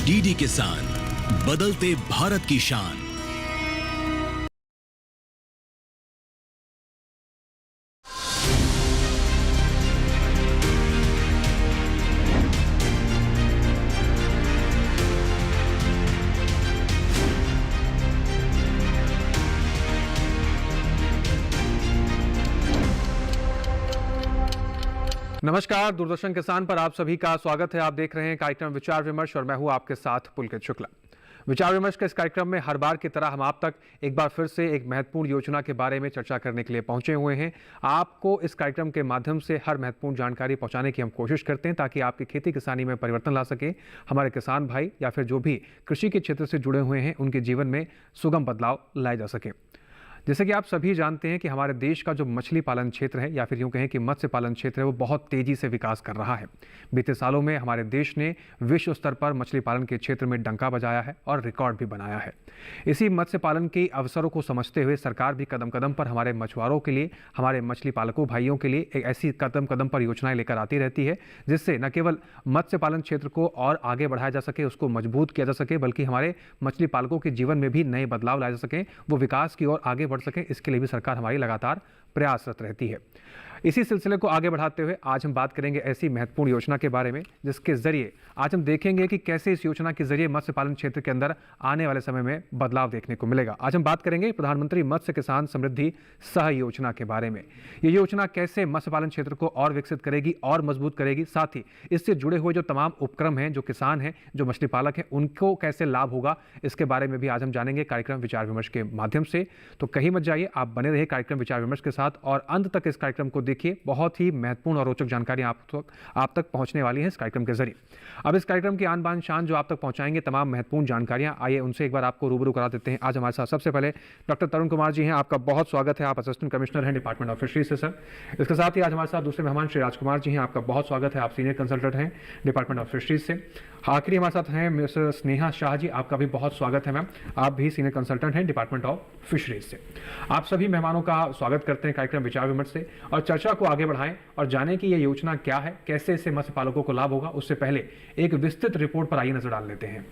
DD किसान, बदलते भारत की शान। नमस्कार, दूरदर्शन किसान पर आप सभी का स्वागत है। आप देख रहे हैं कार्यक्रम विचार विमर्श और मैं हूं आपके साथ पुलकित शुक्ला। विचार विमर्श के इस कार्यक्रम में हर बार की तरह हम आप तक एक बार फिर से एक महत्वपूर्ण योजना के बारे में चर्चा करने के लिए पहुंचे हुए हैं। आपको इस कार्यक्रम के माध्यम से हर महत्वपूर्ण जानकारी पहुंचाने की हम कोशिश करते हैं ताकि आपकी खेती किसानी में परिवर्तन ला सके, हमारे किसान भाई या फिर जो भी कृषि के क्षेत्र से जुड़े हुए हैं उनके जीवन में सुगम बदलाव लाए जा सके। जैसे कि आप सभी जानते हैं कि हमारे देश का जो मछली पालन क्षेत्र है या फिर यूं कहें कि मत्स्य पालन क्षेत्र है, वो बहुत तेजी से विकास कर रहा है। बीते सालों में हमारे देश ने विश्व स्तर पर मछली पालन के क्षेत्र में डंका बजाया है और रिकॉर्ड भी बनाया है। इसी मत्स्य पालन के अवसरों को समझते हुए सरकार भी कदम कदम पर हमारे मछुआरों के लिए, हमारे मछली पालकों भाइयों के लिए एक ऐसी कदम कदम पर योजनाएं लेकर आती रहती है जिससे न केवल मत्स्य पालन क्षेत्र को और आगे बढ़ाया जा सके, उसको मजबूत किया जा सके, बल्कि हमारे मछली पालकों के जीवन में भी नए बदलाव लाए जा सकें, वो विकास की ओर आगे बढ़ सके। इसके लिए भी सरकार हमारी लगातार प्रयासरत रहती है। इसी सिलसिले को आगे बढ़ाते हुए आज हम बात करेंगे ऐसी महत्वपूर्ण योजना के बारे में जिसके जरिए आज हम देखेंगे कि कैसे इस योजना के जरिए मत्स्य पालन क्षेत्र के अंदर आने वाले समय में बदलाव देखने को मिलेगा। आज हम बात करेंगे प्रधानमंत्री मत्स्य किसान समृद्धि सह योजना के बारे में। ये योजना कैसे मत्स्य पालन क्षेत्र को और विकसित करेगी और मजबूत करेगी, साथ ही इससे जुड़े हुए जो तमाम उपक्रम हैं, जो किसान हैं, जो मछली पालक हैं, उनको कैसे लाभ होगा, इसके बारे में भी आज हम जानेंगे कार्यक्रम विचार विमर्श के माध्यम से। तो कहीं मत जाइए, आप बने रहिए कार्यक्रम विचार विमर्श के साथ और अंत तक इस कार्यक्रम को देखिए। बहुत ही महत्वपूर्ण और रोचक जानकारी आप तक पहुंचने वाली है इस कार्यक्रम के जरिए। अब इस कार्यक्रम की आन बान शान जो आप तक पहुंचाएंगे तमाम महत्वपूर्ण जानकारियां, आइए उनसे एक बार आपको रूबरू करा देते हैं। आज हमारे साथ सबसे पहले डॉक्टर तरुण कुमार जी हैं, आपका बहुत स्वागत है। आप असिस्टेंट कमिश्नर हैं डिपार्टमेंट ऑफ फिशरीज से सर। इसके साथ ही आज हमारे साथ दूसरे मेहमान श्री राजकुमार जी हैं, आपका बहुत स्वागत है। आप सीनियर कंसल्टेंट हैं डिपार्टमेंट ऑफ फिशरीज से। आखिरी हमारे साथ हैं मिस्टर स्नेहा शाह जी, आपका भी बहुत स्वागत है मैम। आप भी सीनियर कंसल्टेंट हैं डिपार्टमेंट ऑफ फिशरीज से। आप सभी मेहमानों का स्वागत करते हैं कार्यक्रम विचार विमर्श से और चर्चा को आगे बढ़ाएं और जाने कि यह योजना क्या है, कैसे इससे मत्स्य पालकों को लाभ होगा। उससे पहले एक विस्तृत रिपोर्ट पर आइए नजर डाल लेते हैं।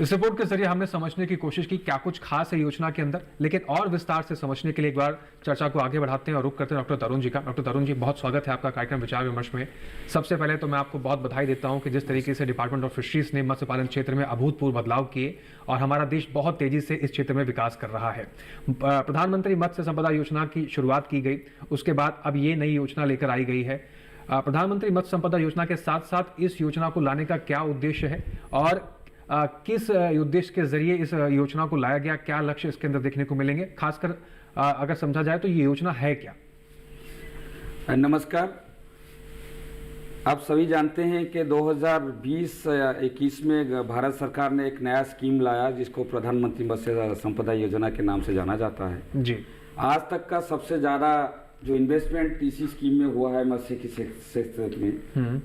इस रिपोर्ट के जरिए हमने समझने की कोशिश की क्या कुछ खास है योजना के अंदर, लेकिन और विस्तार से समझने के लिए एक बार चर्चा को आगे बढ़ाते हैं और रुख करते हैं डॉक्टर तरुण जी का। डॉक्टर तरुण जी, बहुत स्वागत है आपका कार्यक्रम विचार विमर्श में। सबसे पहले तो मैं आपको बहुत बधाई देता हूं कि जिस तरीके से डिपार्टमेंट ऑफ फिशरीज ने मत्स्य पालन क्षेत्र में अभूतपूर्व बदलाव किए और हमारा देश बहुत तेजी से इस क्षेत्र में विकास कर रहा है। प्रधानमंत्री मत्स्य संपदा योजना की शुरुआत की गई, उसके बाद अब ये नई योजना लेकर आई गई है। प्रधानमंत्री मत्स्य संपदा योजना के साथ साथ इस योजना को लाने का क्या उद्देश्य है और किस उद्देश्य के जरिए इस योजना को लाया गया, क्या लक्ष्य इसके अंदर देखने को मिलेंगे, खासकर अगर समझा जाए तो ये योजना है क्या? नमस्कार। आप सभी जानते हैं कि 2020-21 में भारत सरकार ने एक नया स्कीम लाया जिसको प्रधानमंत्री मत्स्य संपदा योजना के नाम से जाना जाता है जी। आज तक का सबसे ज़्यादा जो इन्वेस्टमेंट इसी स्कीम में हुआ है मत्स्य के सेक्टर में,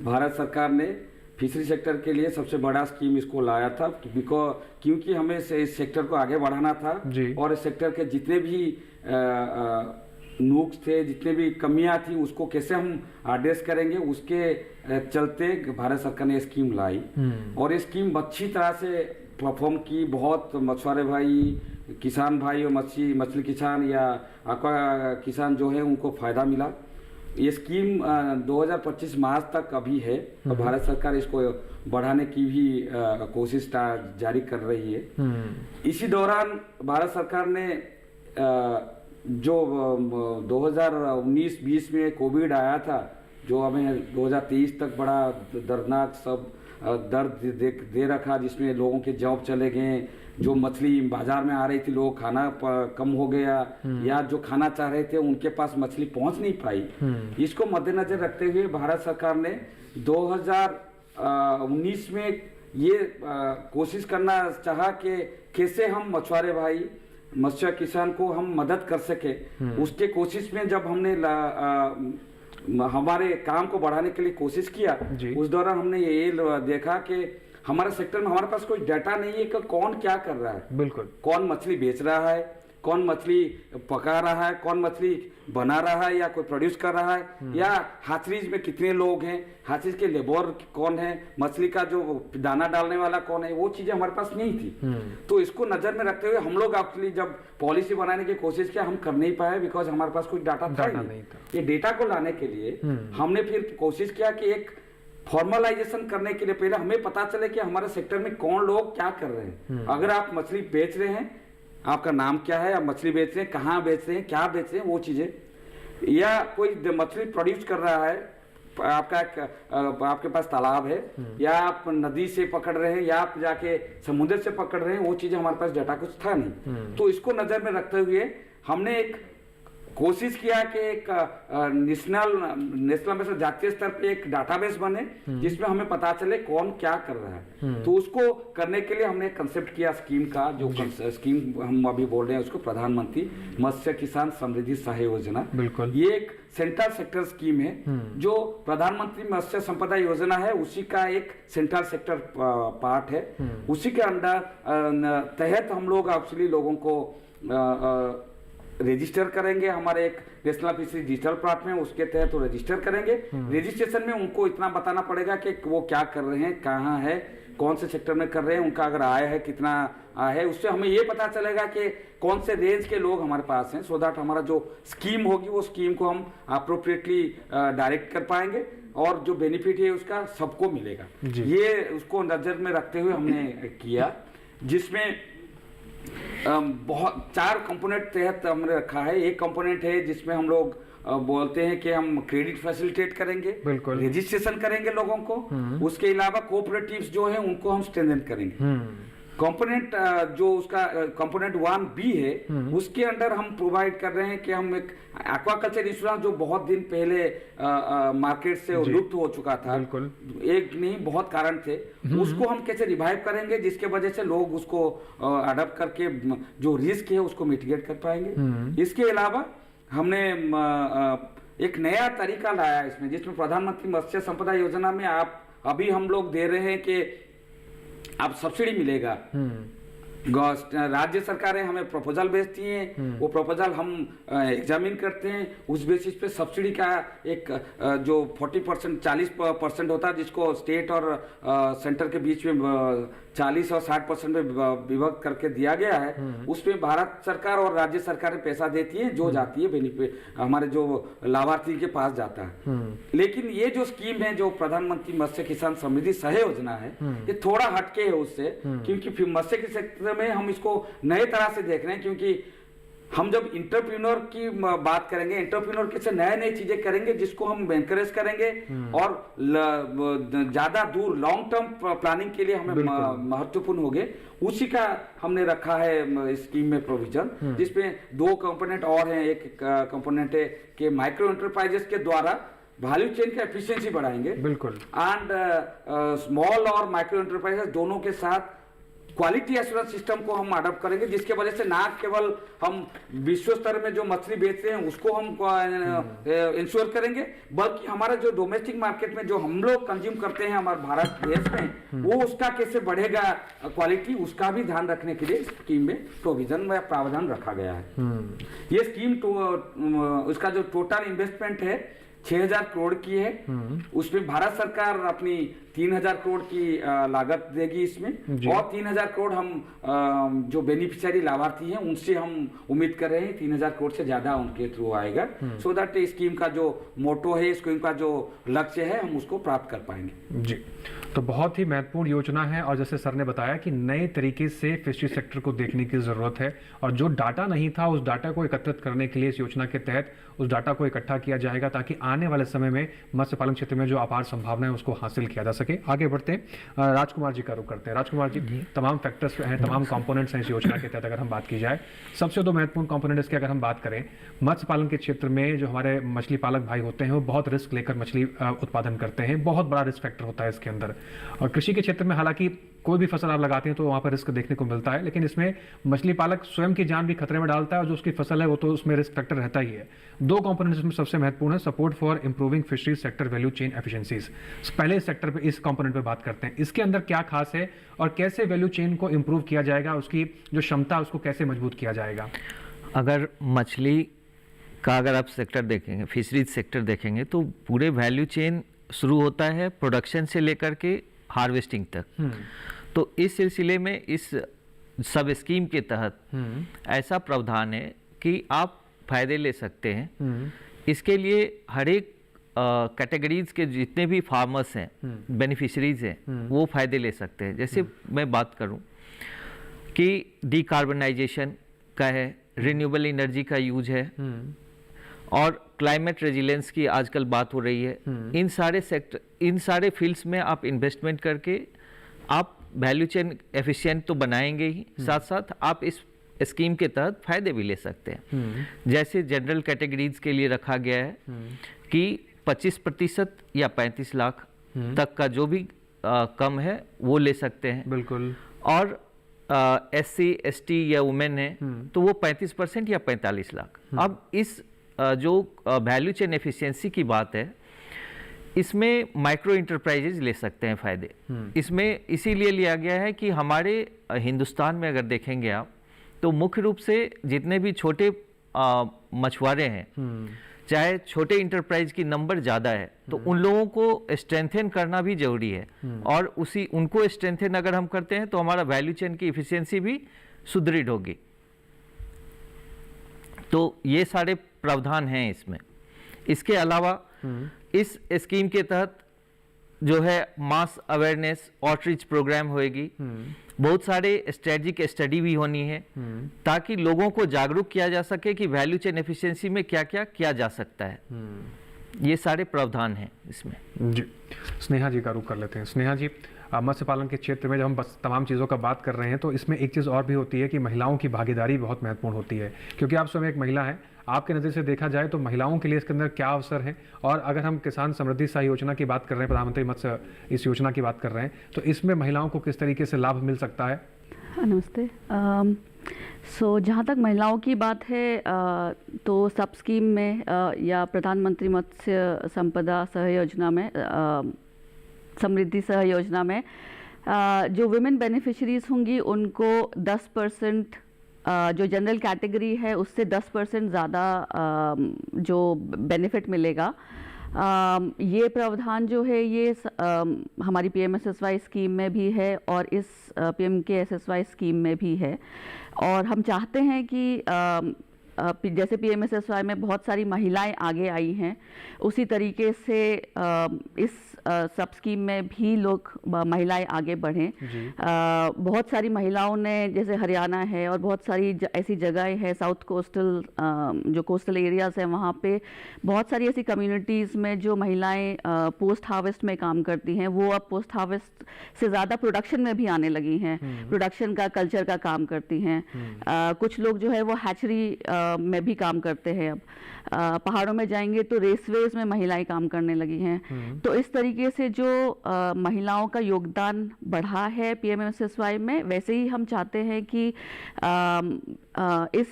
भारत सरकार ने फिशरी सेक्टर के लिए सबसे बड़ा स्कीम इसको लाया था क्योंकि हमें इस सेक्टर को आगे बढ़ाना था और इस सेक्टर के जितने भी नुक्स थे, जितने भी कमियां थी, उसको कैसे हम एड्रेस करेंगे, उसके चलते भारत सरकार ने स्कीम लाई और ये स्कीम अच्छी तरह से परफॉर्म की। बहुत मछुआरे भाई, किसान भाई और मछली किसान या एक्वा किसान जो है उनको फायदा मिला। ये स्कीम 2025 मार्च तक अभी है और भारत सरकार इसको बढ़ाने की भी कोशिश जारी कर रही है। इसी दौरान भारत सरकार ने जो 2019-20 में कोविड आया था, जो हमें 2023 तक बड़ा दर्दनाक सब दर्द दे रखा, जिसमें लोगों के जॉब चले गए, जो मछली बाजार में आ रही थी, लोग खाना कम हो गया या जो खाना चाह रहे थे उनके पास मछली पहुंच नहीं पाई। इसको मद्देनजर रखते हुए भारत सरकार ने 2019 में ये कोशिश करना चाहा कि कैसे हम मछुआरे भाई, मत्स्य किसान को हम मदद कर सके। उसके कोशिश में जब हमने हमारे काम को बढ़ाने के लिए कोशिश किया, उस दौरान हमने ये देखा कि हमारे सेक्टर में हमारे पास कोई डाटा नहीं है कि कौन क्या कर रहा है। बिल्कुल, कौन मछली बेच रहा है, कौन मछली पका रहा है, कौन मछली बना रहा है या कोई प्रोड्यूस कर रहा है, या हाथरीज में कितने लोग हैं, हाथरीज के लेबर कौन है, मछली का जो दाना डालने वाला कौन है, वो चीजें हमारे पास नहीं थी। तो इसको नजर में रखते हुए हम लोग एक्चुअली जब पॉलिसी बनाने की कोशिश किया, हम कर नहीं पाए बिकॉज हमारे पास कोई डाटा था नहीं। ये डेटा को लाने के लिए हमने फिर कोशिश किया कि एक फॉर्मलाइजेशन करने के लिए पहले हमें पता चले कि हमारे सेक्टर में कौन लोग क्या कर रहे हैं। अगर आप मछली बेच रहे हैं, आपका नाम क्या है, आप मछली बेच रहे हैं, कहाँ बेच रहे हैं, क्या बेच रहे हैं, वो चीजें, या कोई मछली प्रोड्यूस कर रहा है, आपके पास तालाब है या आप नदी से पकड़ रहे हैं या आप जाके समुद्र से पकड़ रहे हैं, वो चीजें हमारे पास डाटा कुछ था नहीं। तो इसको नजर में रखते हुए हमने एक कोशिश किया कि एक नेशनल में से जातीय स्तर पे एक डाटाबेस बने जिसमें हमें पता चले कौन क्या कर रहा है। तो उसको करने के लिए हमने कंसेप्ट किया स्कीम का, जो स्कीम हम अभी बोल रहे हैं उसको प्रधानमंत्री मत्स्य किसान समृद्धि सहायता योजना। बिल्कुल, ये एक सेंट्रल सेक्टर स्कीम है। जो प्रधानमंत्री मत्स्य संपदा योजना है उसी का एक सेंट्रल सेक्टर पार्ट है। उसी के अंडर तहत हम लोग एक्चुअली लोगों को रजिस्टर करेंगे। हमारे एक नेशनल फिशरी डिजिटल प्लेटफॉर्म है, उसके तहत वो रजिस्टर करेंगे। रजिस्ट्रेशन में उनको इतना बताना पड़ेगा कि वो क्या कर रहे हैं, कहाँ है, कौन से सेक्टर में कर रहे हैं, उनका अगर आय है कितना आय है, उससे हमें ये पता चलेगा कि कौन से रेंज के लोग हमारे पास हैं, सो दैट हमारा जो स्कीम होगी वो स्कीम को हम अप्रोप्रिएटली डायरेक्ट कर पाएंगे और जो बेनिफिट है उसका सबको मिलेगा। ये उसको नजर में रखते हुए हमने किया, जिसमें बहुत 4 कंपोनेंट तहत हमने रखा है। एक कंपोनेंट है जिसमें हम लोग बोलते हैं कि हम क्रेडिट फैसिलिटेट करेंगे, रजिस्ट्रेशन करेंगे लोगों को। उसके अलावा कोऑपरेटिव्स जो है उनको हम स्ट्रेंथन करेंगे। कंपोनेंट जो उसका कंपोनेंट 1B है, उसके अंडर हम प्रोवाइड कर रहे हैं कि हम एक एक्वाकल्चर इंश्योरेंस जो बहुत दिन पहले मार्केट से लुप्त हो चुका था, एक नहीं बहुत कारण थे, उसको हम कैसे रिवाइव करेंगे जिसके वजह से लोग उसको अडॉप्ट करके जो रिस्क है उसको मिटिगेट कर पाएंगे। इसके अलावा हमने एक नया तरीका लाया इसमें, जिसमें प्रधानमंत्री मत्स्य संपदा योजना में आप अभी हम लोग दे रहे हैं कि आप सब्सिडी मिलेगा। राज्य सरकारें हमें प्रपोजल भेजती हैं, वो प्रपोजल हम एग्जामिन करते हैं, उस बेसिस पे सब्सिडी का एक जो 40% 40% होता है, जिसको स्टेट और सेंटर के बीच में 40 और 60% में विभक्त करके दिया गया है, उसमें भारत सरकार और राज्य सरकारें पैसा देती है, जो जाती है बेनिफिट हमारे जो लाभार्थी के पास जाता है। लेकिन ये जो स्कीम है, जो प्रधानमंत्री मत्स्य किसान समृद्धि सह योजना है, ये थोड़ा हटके है उससे, क्योंकि फिर मत्स्य के क्षेत्र में हम इसको नए तरह से देख रहे हैं। क्योंकि हम जब इंटरप्रेन्योर की बात करेंगे, इंटरप्रेन्योर के से नए नए चीजें करेंगे जिसको हम एनकरेज करेंगे, और ज्यादा दूर लॉन्ग टर्म प्लानिंग के लिए हमें महत्वपूर्ण हो गए, उसी का हमने रखा है स्कीम में प्रोविजन, जिसमें 2 कंपोनेंट और हैं। एक कंपोनेंट है कि माइक्रो एंटरप्राइजेस के द्वारा वैल्यू चेन का एफिशिएंसी बढ़ाएंगे, बिल्कुल, एंड स्मॉल और माइक्रो एंटरप्राइजेस दोनों के साथ क्वालिटी एश्योरेंस सिस्टम को हम अडॉप्ट करेंगे, जिसके वजह से ना केवल हम विश्व स्तर में जो मछली बेचते हैं उसको हम इंश्योर करेंगे, बल्कि हमारा जो डोमेस्टिक मार्केट में जो हम लोग कंज्यूम करते हैं हमारे भारत देश में, वो उसका कैसे बढ़ेगा क्वालिटी, उसका भी ध्यान रखने के लिए स्कीम में प्रोविजन में प्रावधान रखा गया है। ये स्कीम उसका जो टोटल इन्वेस्टमेंट है 6,000 करोड़ की है। उसमें भारत सरकार अपनी 3,000 करोड़ की लागत देगी इसमें, और 3,000 करोड़ हम जो बेनिफिशियरी लाभार्थी हैं उनसे हम उम्मीद कर रहे हैं 3,000 करोड़ से ज्यादा उनके थ्रू आएगा, सो दैट स्कीम का जो मोटो है, स्कीम का जो लक्ष्य है, हम उसको प्राप्त कर पाएंगे। जी, तो बहुत ही महत्वपूर्ण योजना है, और जैसे सर ने बताया कि नए तरीके से फिशरी सेक्टर को देखने की जरूरत है, और जो डाटा नहीं था उस डाटा को एकत्रित करने के लिए इस योजना के तहत उस डाटा को इकट्ठा किया जाएगा, ताकि आने वाले समय में मत्स्य पालन क्षेत्र में जो अपार संभावना है उसको हासिल किया जा सके। आगे बढ़ते हैं, राजकुमार जी का रुख करते हैं। राजकुमार जी, तमाम फैक्टर्स हैं, तमाम कंपोनेंट्स हैं इस योजना के तहत। अगर हम बात की जाए सबसे 2 महत्वपूर्ण कंपोनेंट्स की अगर हम बात करें, मत्स्य पालन के क्षेत्र में जो हमारे मछली पालक भाई होते हैं वो बहुत रिस्क लेकर मछली उत्पादन करते हैं, बहुत बड़ा रिस्क फैक्टर होता है इसके अंदर। और कृषि के क्षेत्र में हालांकि कोई भी फसल आप लगाते हैं तो वहाँ पर रिस्क देखने को मिलता है, लेकिन इसमें मछली पालक स्वयं की जान भी खतरे में डालता है, और जो उसकी फसल है वो तो उसमें रिस्क फैक्टर रहता ही है। 2 कंपोनेंट्स इसमें सबसे महत्वपूर्ण है, support for improving fisheries sector value chain efficiencies. पहले इस सेक्टर पे, इस कंपोनेंट पे बात करते हैं, इसके अंदर क्या खास है और कैसे वैल्यू चेन को इंप्रूव किया जाएगा, उसकी जो क्षमता उसको कैसे मजबूत किया जाएगा। अगर मछली का अगर आप सेक्टर देखेंगे, फिशरीज सेक्टर देखेंगे, तो पूरे वैल्यू चेन शुरू होता है प्रोडक्शन से लेकर के हार्वेस्टिंग तक। तो इस सिलसिले में इस सब स्कीम के तहत ऐसा प्रावधान है कि आप फायदे ले सकते हैं। इसके लिए हर एक कैटेगरीज के जितने भी फार्मर्स हैं, बेनिफिशरीज हैं, वो फायदे ले सकते हैं। जैसे मैं बात करूं कि डिकार्बनाइजेशन का है, रिन्यूएबल एनर्जी का यूज है, और क्लाइमेट रेजिलेंस की आजकल बात हो रही है। इन सारे सेक्टर, इन सारे फील्ड्स में आप इन्वेस्टमेंट करके आप वैल्यू चेन एफिशिएंट तो बनाएंगे ही, साथ साथ आप इस स्कीम के तहत फायदे भी ले सकते हैं। जैसे जनरल कैटेगरीज के लिए रखा गया है कि 25% या 35 लाख तक का जो भी कम है वो ले सकते हैं, बिल्कुल। और SC ST या वुमेन है तो वो 35% या 45 लाख। अब इस जो वैल्यू चेन एफिशिएंसी की बात है, इसमें माइक्रो इंटरप्राइजेज ले सकते हैं फायदे। इसमें इसीलिए लिया गया है कि हमारे हिंदुस्तान में अगर देखेंगे आप, तो मुख्य रूप से जितने भी छोटे मछुआरे हैं, चाहे छोटे इंटरप्राइज की नंबर ज़्यादा है, तो उन लोगों को स्ट्रेंथन करना भी जरूरी है, और उनको स्ट्रेंथन अगर हम करते हैं तो हमारा वैल्यू चेन की इफिशियंसी भी सुदृढ़ होगी। तो ये सारे प्रावधान हैं इसमें। इसके अलावा इस स्कीम के तहत जो है मास अवेयरनेस आउटरीच प्रोग्राम होएगी, बहुत सारे स्ट्रेटजिक स्टडी भी होनी है, ताकि लोगों को जागरूक किया जा सके कि वैल्यू चेन एफिशिएंसी में क्या क्या किया जा सकता है। ये सारे प्रावधान हैं इसमें। जी, स्नेहा जी का रुख कर लेते हैं। स्नेहा जी, मत्स्य पालन के क्षेत्र में जब हम बस तमाम चीज़ों का बात कर रहे हैं, तो इसमें एक चीज़ और भी होती है कि महिलाओं की भागीदारी बहुत महत्वपूर्ण होती है, क्योंकि आप स्वयं एक महिला हैं। आपके नज़र से देखा जाए तो महिलाओं के लिए इसके अंदर क्या अवसर है, और अगर हम किसान समृद्धि सह योजना की बात कर रहे हैं, प्रधानमंत्री मत्स्य इस योजना की बात कर रहे हैं, तो इसमें महिलाओं को किस तरीके से लाभ मिल सकता है? नमस्ते। जहाँ तक महिलाओं की बात है, तो सब स्कीम में या प्रधानमंत्री मत्स्य संपदा सह योजना में, समृद्धि सह योजना में जो वुमेन बेनिफिशरीज होंगी उनको 10% जो जनरल कैटेगरी है उससे 10% ज़्यादा जो बेनिफिट मिलेगा। ये प्रावधान जो है ये हमारी PMSSY स्कीम में भी है और इस PMKSSY स्कीम में भी है। और हम चाहते हैं कि जैसे PMSSY में बहुत सारी महिलाएं आगे आई हैं, उसी तरीके से इस सब स्कीम में भी लोग महिलाएं आगे बढ़ें। बहुत सारी महिलाओं ने, जैसे हरियाणा है और बहुत सारी ऐसी जगहें हैं, साउथ कोस्टल जो कोस्टल एरियाज़ हैं, वहाँ पे बहुत सारी ऐसी कम्युनिटीज़ में जो महिलाएं पोस्ट हार्वेस्ट में काम करती हैं, वो अब पोस्ट हार्वेस्ट से ज़्यादा प्रोडक्शन में भी आने लगी हैं, प्रोडक्शन का, कल्चर का काम करती हैं। कुछ लोग जो है वो हैचरी में भी काम करते हैं। अब पहाड़ों में जाएंगे तो रेसवेज में महिलाएं काम करने लगी हैं। तो इस तरीके से जो महिलाओं का योगदान बढ़ा है PMSSY में, वैसे ही हम चाहते हैं कि इस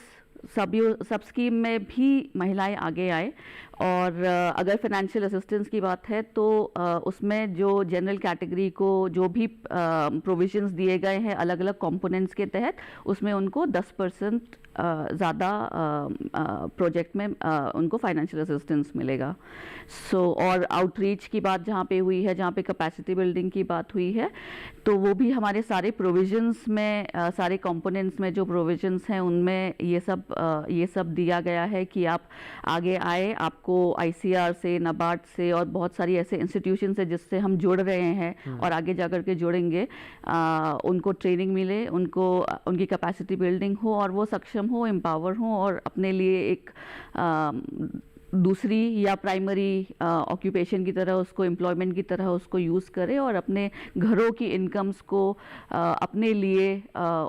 सब स्कीम में भी महिलाएं आगे आए। और अगर फाइनेंशियल असिस्टेंस की बात है तो उसमें जो जनरल कैटेगरी को जो भी प्रोविजंस दिए गए हैं अलग अलग कंपोनेंट्स के तहत, उसमें उनको 10% ज़्यादा प्रोजेक्ट में उनको फाइनेंशियल असिस्टेंस मिलेगा। और आउटरीच की बात जहाँ पे हुई है, जहाँ पे कैपेसिटी बिल्डिंग की बात हुई है, तो वो भी हमारे सारे प्रोविजंस में, सारे कंपोनेंट्स में जो प्रोविजंस हैं उनमें ये सब दिया गया है कि आप आगे आए। आपको ICR से, NABARD से और बहुत सारी ऐसे इंस्टीट्यूशन से जिससे हम जुड़ रहे हैं और आगे जाकर के जुड़ेंगे, उनको ट्रेनिंग मिले, उनकी कैपेसिटी बिल्डिंग हो और वो सक्षम हो, एम्पावर हो और अपने लिए एक दूसरी या प्राइमरी ऑक्यूपेशन की तरह, उसको एम्प्लॉयमेंट की तरह उसको यूज़ करे और अपने घरों की इनकम्स को अपने लिए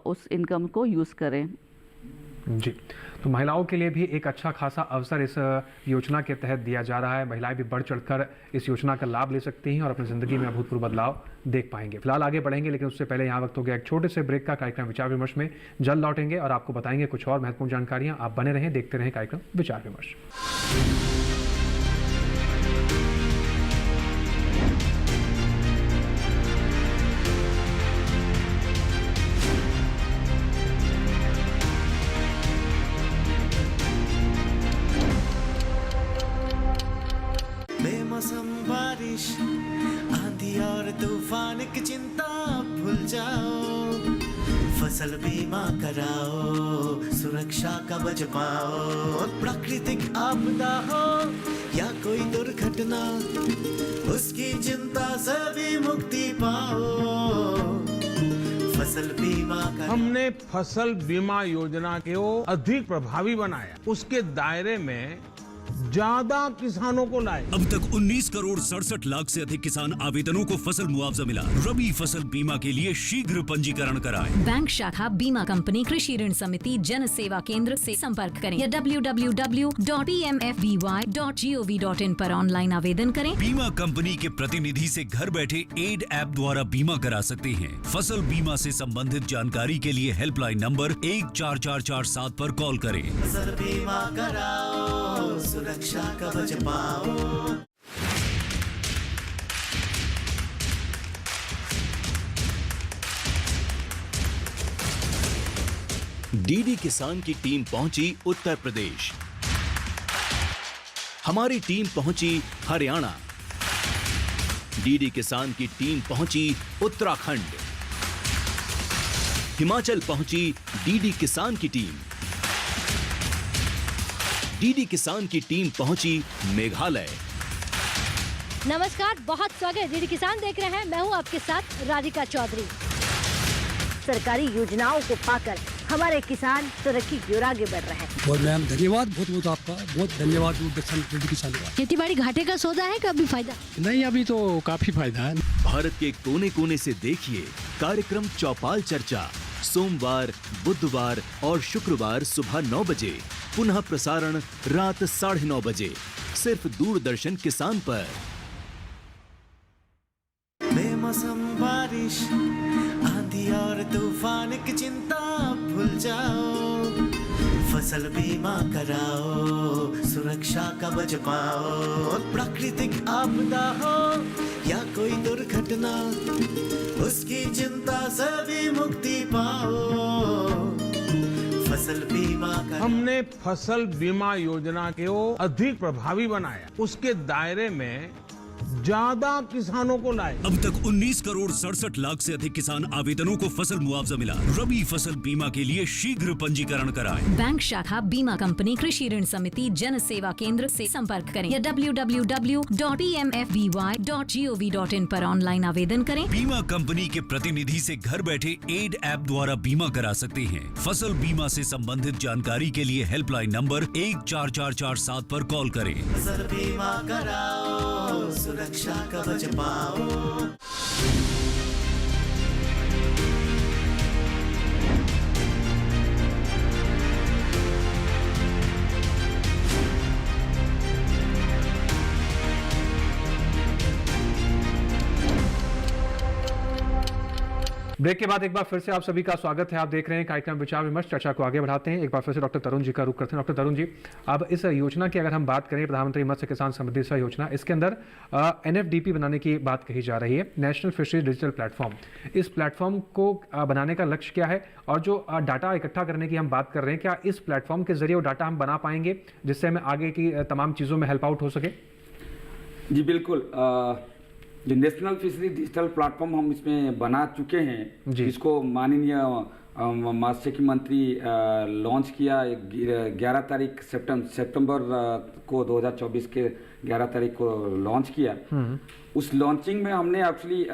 उस इनकम को यूज़ करें। जी, तो महिलाओं के लिए भी एक अच्छा खासा अवसर इस योजना के तहत दिया जा रहा है। महिलाएं भी बढ़ चढ़कर इस योजना का लाभ ले सकती हैं और अपनी ज़िंदगी में अभूतपूर्व बदलाव देख पाएंगे। फिलहाल आगे बढ़ेंगे, लेकिन उससे पहले यहाँ वक्त हो गया एक छोटे से ब्रेक का। कार्यक्रम विचार विमर्श में जल्द लौटेंगे और आपको बताएंगे कुछ और महत्वपूर्ण जानकारियाँ। आप बने रहें, देखते रहें कार्यक्रम विचार विमर्श। बारिश, आंधी और तूफान की चिंता भूल जाओ, फसल बीमा कराओ, सुरक्षा कवच पाओ। प्राकृतिक आपदा हो या कोई दुर्घटना, उसकी चिंता से भी मुक्ति पाओ। फसल बीमा हमने फसल बीमा योजना को अधिक प्रभावी बनाया, उसके दायरे में ज्यादा किसानों को लाए। अब तक 19 करोड़ 67 लाख से अधिक किसान आवेदनों को फसल मुआवजा मिला। रबी फसल बीमा के लिए शीघ्र पंजीकरण कराएं। बैंक शाखा, बीमा कंपनी, कृषि ऋण समिति, जन सेवा केंद्र से संपर्क करें या www.pmfby.gov.in पर ऑनलाइन आवेदन करें। बीमा कंपनी के प्रतिनिधि से घर बैठे एड ऐप द्वारा बीमा करा सकते हैं। फसल बीमा से संबंधित जानकारी के लिए हेल्पलाइन नंबर 14447 पर कॉल करें। फसल बीमा कराओ, सुरक्षा कवच पाओ। डीडी किसान की टीम पहुंची उत्तर प्रदेश, हमारी टीम पहुंची हरियाणा, डीडी किसान की टीम पहुंची उत्तराखंड, हिमाचल पहुंची डीडी किसान की टीम, डीडी किसान की टीम पहुंची मेघालय। नमस्कार, बहुत स्वागत। डीडी किसान देख रहे हैं, मैं हूं आपके साथ राधिका चौधरी। सरकारी योजनाओं को पाकर हमारे किसान तरक्की की ओर आगे बढ़ रहे हैं। बहुत मैम धन्यवाद, बहुत बहुत आपका बहुत धन्यवाद डीडी किसान का। खेती बाड़ी घाटे का सौदा है, कभी फायदा नहीं, अभी तो काफी फायदा है। भारत के कोने कोने से देखिए कार्यक्रम चौपाल चर्चा, सोमवार, बुधवार और शुक्रवार सुबह 9 बजे, पुनः प्रसारण रात 9:30 बजे, सिर्फ दूरदर्शन किसान पर। बेमौसम बारिश, आंधी और तूफान की चिंता भूल जाओ, फसल बीमा कराओ, सुरक्षा कवच पाओ। प्राकृतिक आपदा हो या कोई दुर्घटना, उसकी चिंता से भी मुक्ति पाओ। फसल बीमा हमने फसल बीमा योजना को अधिक प्रभावी बनाया, उसके दायरे में ज्यादा किसानों को लाए। अब तक 19 करोड़ 67 लाख से अधिक किसान आवेदनों को फसल मुआवजा मिला। रबी फसल बीमा के लिए शीघ्र पंजीकरण कराएं। बैंक शाखा, बीमा कंपनी, कृषि ऋण समिति, जन सेवा केंद्र से संपर्क करें या www.pmfby.gov.in पर ऑनलाइन आवेदन करें। बीमा कंपनी के प्रतिनिधि से घर बैठे एड ऐप द्वारा बीमा करा सकते हैं। फसल बीमा से संबंधित जानकारी के लिए हेल्पलाइन नंबर 14447 पर कॉल करें। फसल बीमा कराओ, सुरक्षा कवच पाओ। ब्रेक के बाद एक बार फिर से आप सभी का स्वागत है। आप देख रहे हैं कार्यक्रम विचार विमर्श। चर्चा को आगे बढ़ाते हैं। एक बार फिर से डॉक्टर तरुण जी का रुख करते हैं। डॉक्टर तरुण जी, अब इस योजना की अगर हम बात करें, प्रधानमंत्री मत्स्य किसान समृद्धि सह योजना, इसके अंदर NFDP बनाने की बात कही जा रही है, नेशनल फिशरीज डिजिटल प्लेटफॉर्म। इस प्लेटफॉर्म को बनाने का लक्ष्य क्या है, और जो डाटा इकट्ठा करने की हम बात कर रहे हैं, क्या इस प्लेटफॉर्म के जरिए वो डाटा हम बना पाएंगे जिससे हमें आगे की तमाम चीज़ों में हेल्प आउट हो सके? जी बिल्कुल। जो नेशनल फिशरी डिजिटल प्लेटफॉर्म हम इसमें बना चुके हैं, जिसको माननीय मत्स्य की मंत्री लॉन्च किया 11 तारीख सितंबर को 2024 के 11 तारीख को लॉन्च किया। उस लॉन्चिंग में हमने एक्चुअली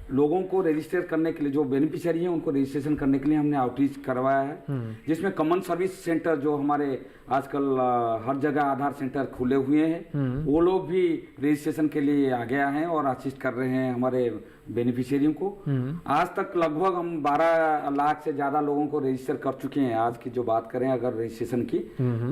लोगों को रजिस्टर करने के लिए, जो बेनिफिशियरी हैं उनको रजिस्ट्रेशन करने के लिए हमने आउटरीच करवाया है, जिसमें कॉमन सर्विस सेंटर जो हमारे आजकल हर जगह आधार सेंटर खुले हुए हैं, वो लोग भी रजिस्ट्रेशन के लिए आ गया हैं और असिस्ट कर रहे हैं हमारे बेनिफिशियरियों को। आज तक लगभग हम 12 लाख से ज्यादा लोगों को रजिस्टर कर चुके हैं। आज की जो बात करें अगर रजिस्ट्रेशन की,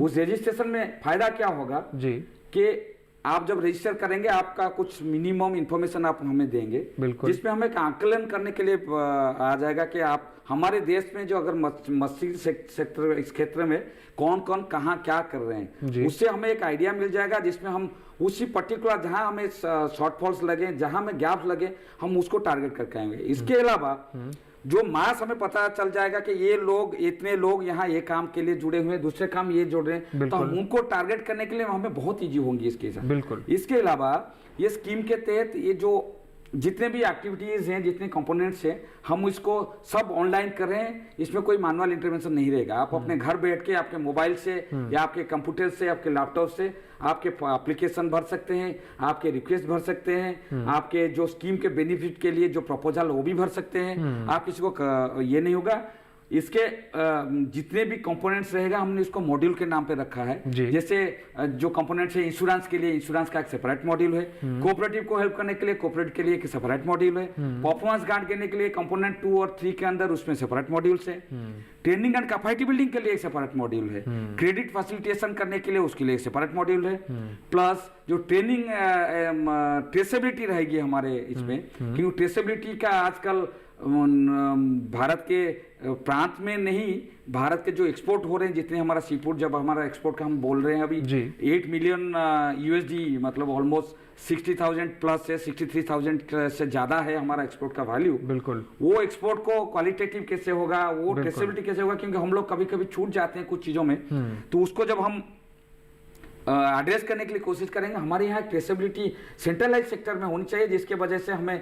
उस रजिस्ट्रेशन में फायदा क्या होगा कि आप जब रजिस्टर करेंगे, आपका कुछ मिनिमम इंफॉर्मेशन आप हमें देंगे, जिसमें हमें एक आकलन करने के लिए आ जाएगा कि आप हमारे देश में जो अगर मत्स्य सेक्टर, इस क्षेत्र में कौन कौन कहाँ क्या कर रहे हैं, उससे हमें एक आइडिया मिल जाएगा, जिसमें हम उसी पर्टिकुलर जहां हमें शॉर्टफॉल्स लगे, जहां हमें गैप लगे, हम उसको टारगेट करके आएंगे। इसके अलावा जो मास हमें पता चल जाएगा कि ये लोग, इतने लोग यहाँ ये काम के लिए जुड़े हुए हैं, दूसरे काम ये जुड़ रहे हैं, तो हम उनको टारगेट करने के लिए हमें बहुत ईजी होंगी इसके साथ। बिल्कुल। इसके अलावा ये स्कीम के तहत ये जो जितने भी एक्टिविटीज हैं, जितने कंपोनेंट्स हैं, हम इसको सब ऑनलाइन कर रहे हैं। इसमें कोई मैनुअल इंटरवेंशन नहीं रहेगा। आप अपने घर बैठ के आपके मोबाइल से या आपके कंप्यूटर से, आपके लैपटॉप से आपके एप्लीकेशन भर सकते हैं, आपके रिक्वेस्ट भर सकते हैं, आपके जो स्कीम के बेनिफिट के लिए जो प्रपोजल वो भी भर सकते हैं। आप किसी को ये नहीं होगा। इसके जितने भी कंपोनेंट्स रहेगा, हमने इसको मॉड्यूल के नाम पे रखा है। जैसे जो कंपोनेंट्स है, इंश्योरेंस के लिए इंश्योरेंस का एक सेपरेट मॉड्यूल है, कोऑपरेटिव को हेल्प करने के लिए कोऑपरेटिव के लिए एक सेपरेट मॉड्यूल है, परफॉर्मेंस गार्ड करने के लिए कंपोनेंट 2 और 3 के अंदर उसमें सेपरेट मॉड्यूल्स है, ट्रेनिंग एंड कैपेसिटी बिल्डिंग के लिए एक सेपरेट मॉड्यूल है, क्रेडिट फैसिलिटेशन करने के लिए उसके लिए एक सेपरेट मॉड्यूल है, प्लस जो ट्रेनिंग ट्रेसेबिलिटी रहेगी हमारे इसमें, क्योंकि ट्रेसेबिलिटी का आजकल भारत के प्रांत में नहीं, भारत के जो एक्सपोर्ट हो रहे हैं, जितने हमारा सी फूड, जब हमारा एक्सपोर्ट का हम बोल रहे हैं अभी 8 मिलियन USD, मतलब ऑलमोस्ट 60,000 प्लस है, 63,000 से ज्यादा है हमारा एक्सपोर्ट का वैल्यू। बिल्कुल। वो एक्सपोर्ट को क्वालिटेटिव कैसे होगा, वो ट्रेसेबिलिटी कैसे होगा, क्योंकि हम लोग कभी कभी छूट जाते हैं कुछ चीजों में, तो उसको जब हम एड्रेस करने के लिए कोशिश करेंगे, हमारे यहाँ ट्रेसेबिलिटी सेंट्रलाइज सेक्टर में होनी चाहिए, जिसके वजह से हमें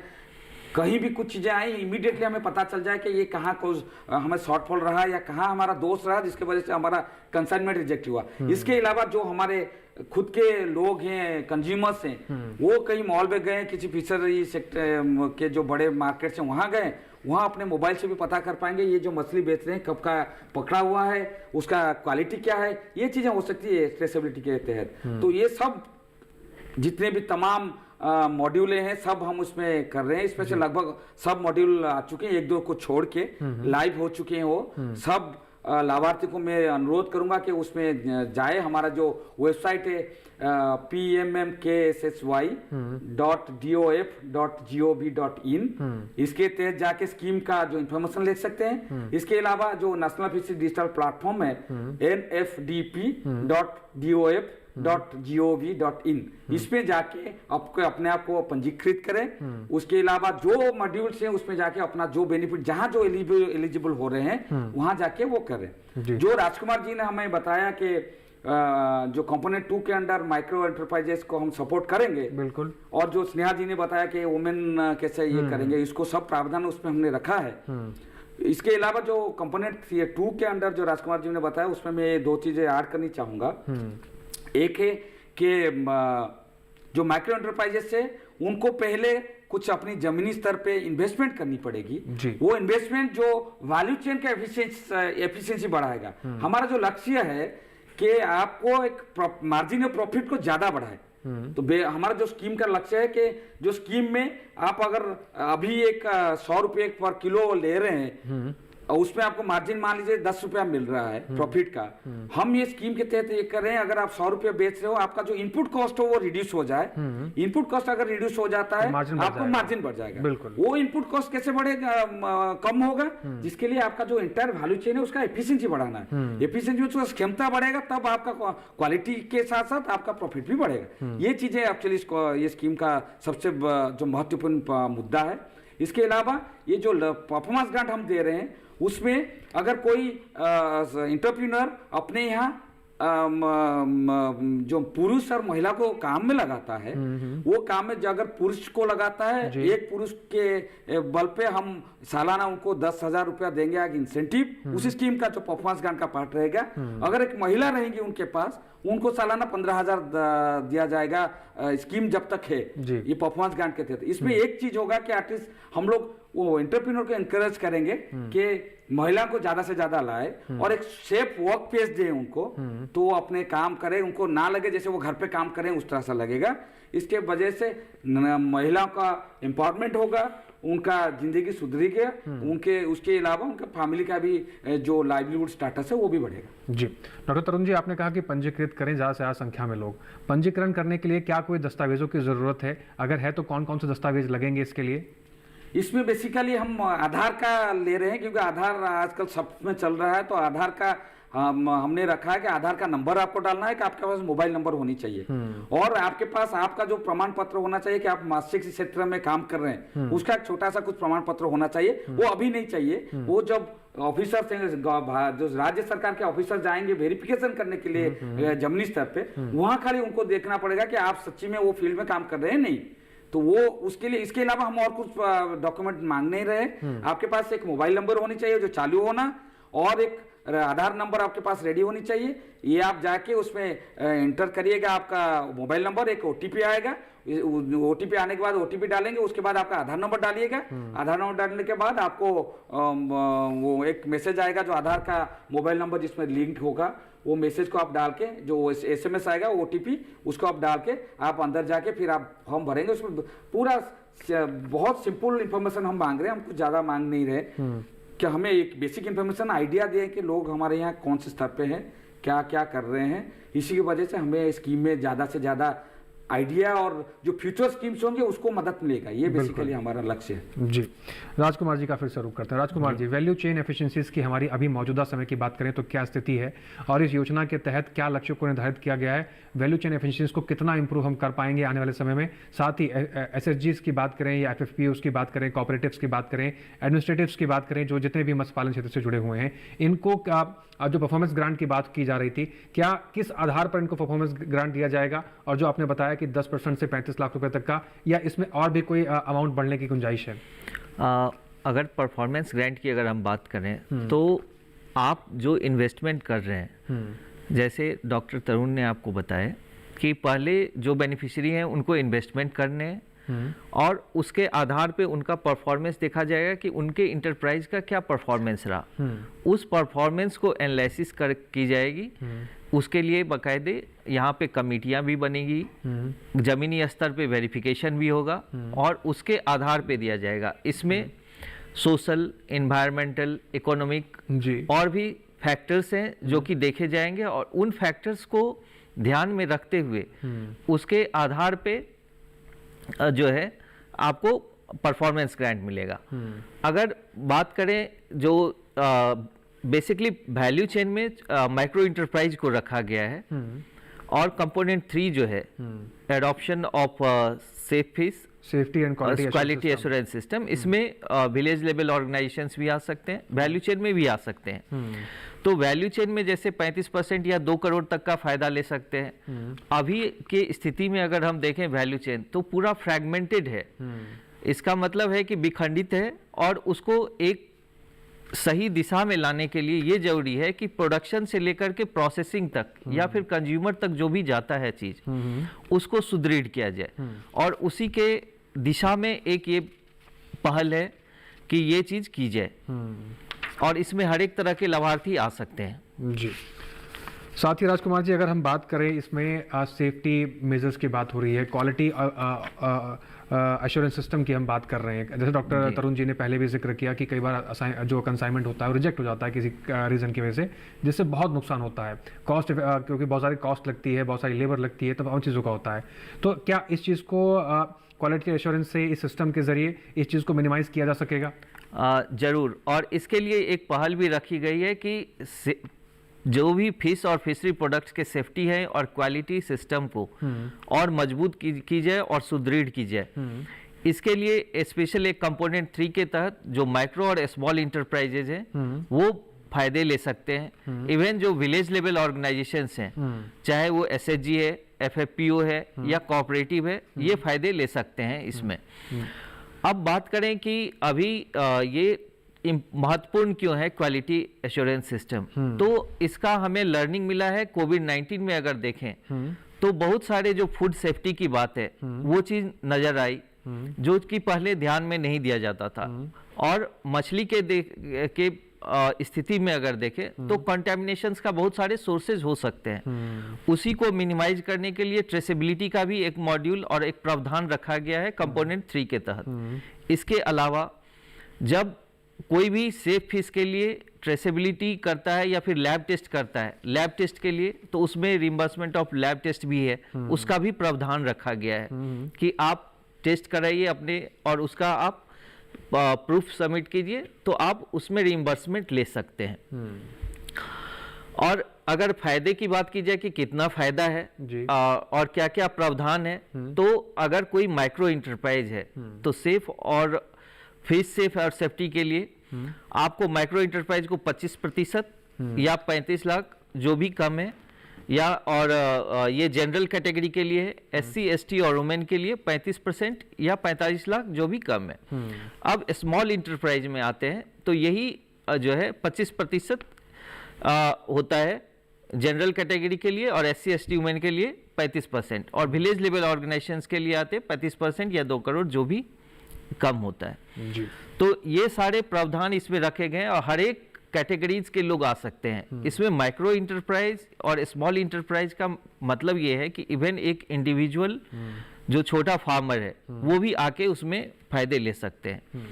कहीं भी कुछ चीजें आई, इमीडिएटली हमें पता चल जाए कि ये कहाँ को हमें शॉर्टफॉल रहा या कहाँ हमारा दोष रहा, जिसकी वजह से हमारा कंसाइनमेंट रिजेक्ट हुआ। इसके अलावा जो हमारे खुद के लोग हैं, कंज्यूमर्स हैं, वो कहीं मॉल में गए, किसी फिशरी सेक्टर के जो बड़े मार्केट्स हैं वहां गए, वहां अपने मोबाइल से भी पता कर पाएंगे ये जो मछली बेच रहे हैं कब का पकड़ा हुआ है, उसका क्वालिटी क्या है, ये चीजें हो सकती है ट्रेसेबिलिटी के तहत। तो ये सब जितने भी तमाम मॉड्यूल हैं, सब हम उसमें कर रहे हैं। इसमें से लगभग सब मॉड्यूल आ चुके हैं, 1-2 को छोड़ के लाइव हो चुके हैं वो सब। लाभार्थी को मैं अनुरोध करूंगा कि उसमें जाए। हमारा जो वेबसाइट है pmmkssy.dof.gov.in, इसके तहत जाके स्कीम का जो इंफॉर्मेशन ले सकते हैं। इसके अलावा जो नेशनल फिशरी डिजिटल प्लेटफॉर्म है NFDP.dof www.mydl.gov.in इस पे जाके आपको अपने आप को पंजीकृत करें। उसके अलावा जो मॉड्यूल्स हैं उसमें जाके अपना जो बेनिफिट जहां जो एलिजिबल हो रहे हैं वहां जाके वो करें। जो राजकुमार जी ने हमें बताया कि जो कंपोनेंट 2 के अंडर माइक्रो एंटरप्राइजेस को हम सपोर्ट करेंगे, बिल्कुल, और जो स्नेहा जी ने बताया कि वुमेन कैसे ये करेंगे, इसको सब प्रावधान उसमें हमने रखा है। इसके अलावा जो कंपोनेंट 2 के अंडर जो राजकुमार जी ने बताया उसमें मैं 2 चीजें ऐड करनी चाहूंगा। एक है कि जो माइक्रो एंटरप्राइजेस है उनको पहले कुछ अपनी जमीनी स्तर पे इन्वेस्टमेंट करनी पड़ेगी। वो इन्वेस्टमेंट जो वैल्यू चेन का एफिशिएंसी बढ़ाएगा। हमारा जो लक्ष्य है कि आपको एक मार्जिन ऑफ प्रॉफिट को ज्यादा बढ़ाए। तो हमारा जो स्कीम का लक्ष्य है कि जो स्कीम में आप अगर अभी एक 100 रुपये पर किलो ले रहे हैं और उसमें आपको मार्जिन मान लीजिए 10 रुपया मिल रहा है प्रॉफिट का, हम ये स्कीम के तहत ये कर रहे हैं अगर आप 100 रुपये बेच रहे हो आपका जो इनपुट कॉस्ट हो वो रिड्यूस हो जाए। इनपुट कॉस्ट अगर रिड्यूस हो जाता है आपको मार्जिन बढ़ जाएगा। वो इनपुट कॉस्ट कैसे बढ़ेगा, कम होगा, जिसके लिए आपका जो इंटायर वैल्यू चेन है उसका एफिशिएंसी बढ़ाना है। एफिशिएंसी उसका क्षमता बढ़ेगा तब आपका क्वालिटी के साथ साथ आपका प्रॉफिट भी बढ़ेगा। ये चीजें एक्चुअली ये स्कीम का सबसे जो महत्वपूर्ण मुद्दा है। इसके अलावा ये जो परफॉर्मेंस ग्रांट हम दे रहे हैं उसमें अगर कोई एंटरप्रेन्योर अपने यहाँ जो पुरुष और महिला को काम में लगाता है वो काम में अगर पुरुष को लगाता है, एक पुरुष के बल पे हम सालाना उनको 10,000 रुपया देंगे आगे इंसेंटिव, उस स्कीम का जो परफॉर्मेंस ग्रांट का पार्ट रहेगा। अगर एक महिला रहेंगी उनके पास उनको सालाना 15,000 दिया जाएगा स्कीम जब तक है ये परफॉर्मेंस ग्रांट के तहत। इसमें एक चीज होगा कि एटलीस्ट हम लोग वो एंटरप्रेन्योर को एनकरेज करेंगे कि महिला को ज्यादा से ज्यादा लाए और एक सेफ वर्क प्लेस दे उनको, तो वो अपने काम करे, उनको ना लगे जैसे वो घर पे काम करें उस तरह से लगेगा। इसके वजह से महिलाओं का एम्पावरमेंट होगा, उनका जिंदगी सुधरेगी, उनके उसके अलावा उनका फैमिली का भी जो लाइवलीहुड स्टेटस है वो भी बढ़ेगा। जी डॉक्टर तरुण जी, आपने कहा कि पंजीकृत करें ज़्यादा से ज़्यादा संख्या में लोग। पंजीकरण करने के लिए क्या कोई दस्तावेजों की जरूरत है? अगर है तो कौन कौन से दस्तावेज लगेंगे इसके लिए? इसमें बेसिकली हम आधार का ले रहे हैं क्योंकि आधार आजकल सब में चल रहा है। तो आधार का हमने रखा है कि आधार का नंबर आपको डालना है कि आपके पास मोबाइल नंबर होनी चाहिए और आपके पास आपका जो प्रमाण पत्र होना चाहिए कि आप मासिक क्षेत्र में काम कर रहे हैं उसका एक छोटा सा कुछ प्रमाण पत्र होना चाहिए। वो अभी नहीं चाहिए, वो जब ऑफिसर जो राज्य सरकार के ऑफिसर जाएंगे वेरिफिकेशन करने के लिए जमीनी स्तर पे, वहां खाली उनको देखना पड़ेगा कि आप सच्ची में वो फील्ड में काम कर रहे हैं नहीं। तो वो उसके लिए इसके अलावा हम और कुछ डॉक्यूमेंट मांग नहीं रहे। आपके पास एक मोबाइल नंबर होनी चाहिए जो चालू होना और एक आधार नंबर आपके पास रेडी होनी चाहिए। ये आप जाके उसमें एंटर करिएगा आपका मोबाइल नंबर, एक ओटीपी आएगा, ओटीपी आने के बाद ओटीपी डालेंगे, उसके बाद आपका आधार नंबर डालिएगा। आधार नंबर डालने के बाद आपको वो एक मैसेज आएगा जो आधार का मोबाइल नंबर जिसमें लिंक होगा, वो मैसेज को आप डाल के जो एसएमएस आएगा ओटीपी उसको आप डाल के आप अंदर जाके फिर आप फॉर्म भरेंगे। उसमें पूरा बहुत सिंपल इंफॉर्मेशन हम मांग रहे हैं, हम कुछ ज्यादा मांग नहीं रहे कि हमें एक बेसिक इंफॉर्मेशन आइडिया दें कि लोग हमारे यहाँ कौन से स्तर पे हैं, क्या क्या कर रहे हैं। इसी की वजह से हमें स्कीम में ज्यादा से ज्यादा आइडिया और जो फ्यूचर स्कीम्स होंगे उसको मदद मिलेगा। ये बेसिकली हमारा लक्ष्य है। जी राजकुमार जी का फिर से रुख करते हैं। Rajkumar ji, value chain efficiencies की हमारी अभी मौजूदा समय की बात करें तो क्या स्थिति है और इस योजना के तहत क्या लक्ष्यों को निर्धारित किया गया है? वैल्यू चेन एफिशिएंसीज को कितना इंप्रूव हम कर पाएंगे आने वाले समय में? साथ ही एसएचजीज की बात करें या एफएफपीओज की बात करें, कोऑपरेटिव्स की बात करें, एडमिनिस्ट्रेटिव्स की बात करें, जो जितने भी मत्स्य पालन क्षेत्र से जुड़े हुए हैं, इनको जो परफॉर्मेंस ग्रांट की बात की जा रही थी, क्या किस आधार पर इनको परफॉर्मेंस ग्रांट दिया जाएगा? और जो आपने बताया कि 10% से 35 लाख रुपए तक का, या इसमें और भी कोई अमाउंट बढ़ने की गुंजाइश है? अगर परफॉर्मेंस ग्रांट की अगर हम बात करें तो आप जो इन्वेस्टमेंट कर रहे हैं, जैसे डॉक्टर तरुण ने आपको बताया कि पहले जो बेनिफिशियरी हैं उनको इन्वेस्टमेंट करने हैं और उसके आधार पे उनका परफॉर्मेंस देखा जाएगा कि उनके इंटरप्राइज का क्या परफॉर्मेंस रहा। उस परफॉर्मेंस को एनालिसिस की जाएगी। उसके लिए बाकायदे यहाँ पे कमेटियाँ भी बनेगी, जमीनी स्तर पे वेरिफिकेशन भी होगा और उसके आधार पे दिया जाएगा। इसमें सोशल, एनवायरमेंटल, इकोनॉमिक और भी फैक्टर्स हैं जो कि देखे जाएंगे और उन फैक्टर्स को ध्यान में रखते हुए उसके आधार पे जो है आपको परफॉर्मेंस ग्रांट मिलेगा। अगर बात करें जो बेसिकली वैल्यू चेन में माइक्रो इंटरप्राइज को रखा गया है और कंपोनेंट 3 जो है adoption of safe fish safety and quality assurance system, इसमें विलेज लेवल ऑर्गेनाइजेशंस भी आ सकते हैं, वैल्यू चेन में भी आ सकते हैं। तो वैल्यू चेन में जैसे 35% या 2 करोड़ तक का फायदा ले सकते हैं। अभी के स्थिति में अगर हम देखें वैल्यू चेन तो पूरा फ्रैगमेंटेड है। इसका मतलब है कि विखंडित है और उसको एक सही दिशा में लाने के लिए ये जरूरी है कि प्रोडक्शन से लेकर के प्रोसेसिंग तक या फिर कंज्यूमर तक जो भी जाता है चीज उसको सुदृढ़ किया जाए। और उसी के दिशा में एक ये पहल है कि ये चीज की जाए और इसमें हर एक तरह के लाभार्थी आ सकते हैं। जी, साथ ही राजकुमार जी अगर हम बात करें इसमें सेफ्टी मेजर्स की बात हो रही है, क्वालिटी एश्योरेंस सिस्टम की हम बात कर रहे हैं, जैसे डॉक्टर तरुण जी ने पहले भी जिक्र किया कि कई बार जो कंसाइनमेंट होता है वो रिजेक्ट हो जाता है किसी रीज़न की वजह से, जिससे बहुत नुकसान होता है, कॉस्ट क्योंकि बहुत सारी कॉस्ट लगती है, बहुत सारी लेबर लगती है, तब उन चीज़ों का होता है। तो क्या इस चीज़ को क्वालिटी एश्योरेंस से इस सिस्टम के जरिए इस चीज़ को मिनिमाइज किया जा सकेगा? जरूर, और इसके लिए एक पहल भी रखी गई है कि जो भी फिश और फिशरी प्रोडक्ट्स के सेफ्टी है और क्वालिटी सिस्टम को और मजबूत की जाए और सुदृढ़ की जाए। इसके लिए स्पेशल एक कंपोनेंट 3 के तहत जो माइक्रो और स्मॉल इंटरप्राइजेज हैं वो फायदे ले सकते हैं। इवन जो विलेज लेवल ऑर्गेनाइजेशंस हैं, चाहे वो SHG है, FFPO है या कोऑपरेटिव है, ये फायदे ले सकते हैं इसमें। अब बात करें कि अभी ये महत्वपूर्ण क्यों है क्वालिटी एश्योरेंस सिस्टम, तो इसका हमें लर्निंग मिला है कोविड-19 में। अगर देखें तो बहुत सारे जो फूड सेफ्टी की बात है वो चीज नजर आई जो कि पहले ध्यान में नहीं दिया जाता था। और मछली के स्थिति में अगर देखें तो कंटेमिनेशंस का बहुत सारे सोर्सेज हो सकते हैं। उसी को मिनिमाइज करने के लिए ट्रेसेबिलिटी का भी एक मॉड्यूल और एक प्रावधान रखा गया है कंपोनेंट 3 के तहत। इसके अलावा जब कोई भी सेफ फिश के लिए ट्रेसेबिलिटी करता है या फिर लैब टेस्ट करता है, लैब टेस्ट के लिए तो उसमें रिम्बर्समेंट ऑफ लैब टेस्ट भी है, उसका भी प्रावधान रखा गया है कि आप टेस्ट कराइए अपने और उसका आप प्रूफ सबमिट कीजिए तो आप उसमें रिम्बर्समेंट ले सकते हैं। और अगर फायदे की बात की जाए कि कितना फायदा है और क्या क्या प्रावधान है, तो अगर कोई माइक्रो इंटरप्राइज है तो सेफ और फिश सेफ और सेफ्टी के लिए आपको माइक्रो इंटरप्राइज को 25% या 35 लाख जो भी कम है, या और ये जनरल कैटेगरी के लिए है, SC ST और वुमेन के लिए 35% या 45 लाख जो भी कम है। अब स्मॉल इंटरप्राइज में आते हैं तो यही जो है 25% होता है जनरल कैटेगरी के लिए और SC ST वुमेन के लिए 35%, और विलेज लेवल ऑर्गेनाइजेशंस के लिए आते हैं 35% या 2 करोड़ जो भी कम होता है जी। तो ये सारे प्रावधान इसमें रखे गए हैं और हर एक कैटेगरीज के लोग आ सकते हैं इसमें। माइक्रो इंटरप्राइज और स्मॉल इंटरप्राइज का मतलब ये है कि इवन एक इंडिविजुअल जो छोटा फार्मर है वो भी आके उसमें फायदे ले सकते हैं।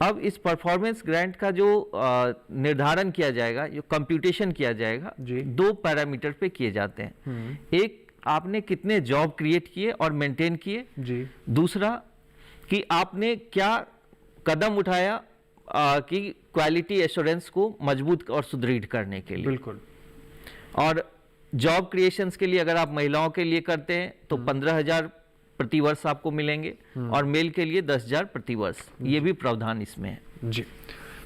अब इस परफॉर्मेंस ग्रांट का जो निर्धारण किया जाएगा, जो कंप्यूटेशन किया जाएगा, 2 पैरामीटर पे किए जाते हैं। एक, आपने कितने जॉब क्रिएट किए और मेंटेन किए जी। दूसरा कि आपने क्या कदम उठाया कि क्वालिटी एश्योरेंस को मजबूत और सुदृढ़ करने के लिए। बिल्कुल। और जॉब क्रिएशंस के लिए अगर आप महिलाओं के लिए करते हैं तो 15,000 प्रति वर्ष आपको मिलेंगे और मेल के लिए 10,000 प्रति वर्ष, ये भी प्रावधान इसमें है जी।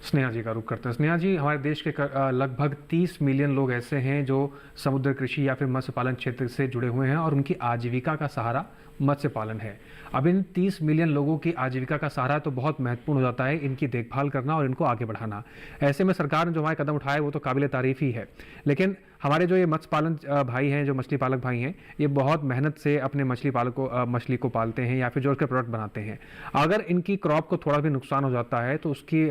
स्नेहा जी का रुख करते हैं। स्नेहा जी, हमारे देश के लगभग 30 मिलियन लोग ऐसे हैं जो समुद्र कृषि या फिर मत्स्य पालन क्षेत्र से जुड़े हुए हैं और उनकी आजीविका का सहारा मत्स्य पालन है। अब इन 30 मिलियन लोगों की आजीविका का सहारा तो बहुत महत्वपूर्ण हो जाता है इनकी देखभाल करना और इनको आगे बढ़ाना। ऐसे में सरकार ने जो हमारे कदम उठाए वो तो काबिल तारीफ ही है, लेकिन हमारे जो ये मत्स्य पालन भाई हैं, जो मछली पालक भाई हैं, ये बहुत मेहनत से अपने मछली को पालते हैं या फिर जो उसके प्रोडक्ट बनाते हैं। अगर इनकी क्रॉप को थोड़ा भी नुकसान हो जाता है तो उसकी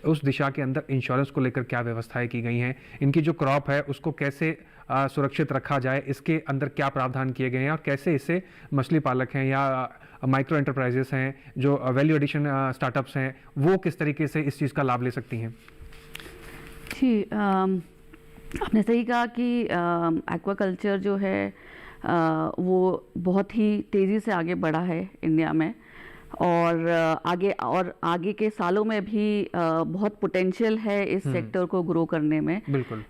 उस दिशा के अंदर इंश्योरेंस को लेकर क्या व्यवस्थाएं की गई हैं, इनकी जो क्रॉप है उसको कैसे सुरक्षित रखा जाए, इसके अंदर क्या प्रावधान किए गए हैं और कैसे इससे मछली पालक हैं या माइक्रो एंटरप्राइजेस हैं, जो वैल्यू एडिशन स्टार्टअप्स हैं, वो किस तरीके से इस चीज़ का लाभ ले सकती हैं? जी, आपने सही कहा कि एक्वाकल्चर जो है वो बहुत ही तेज़ी से आगे बढ़ा है इंडिया में। और आगे के सालों में भी बहुत पोटेंशियल है इस सेक्टर को ग्रो करने में। बिल्कुल।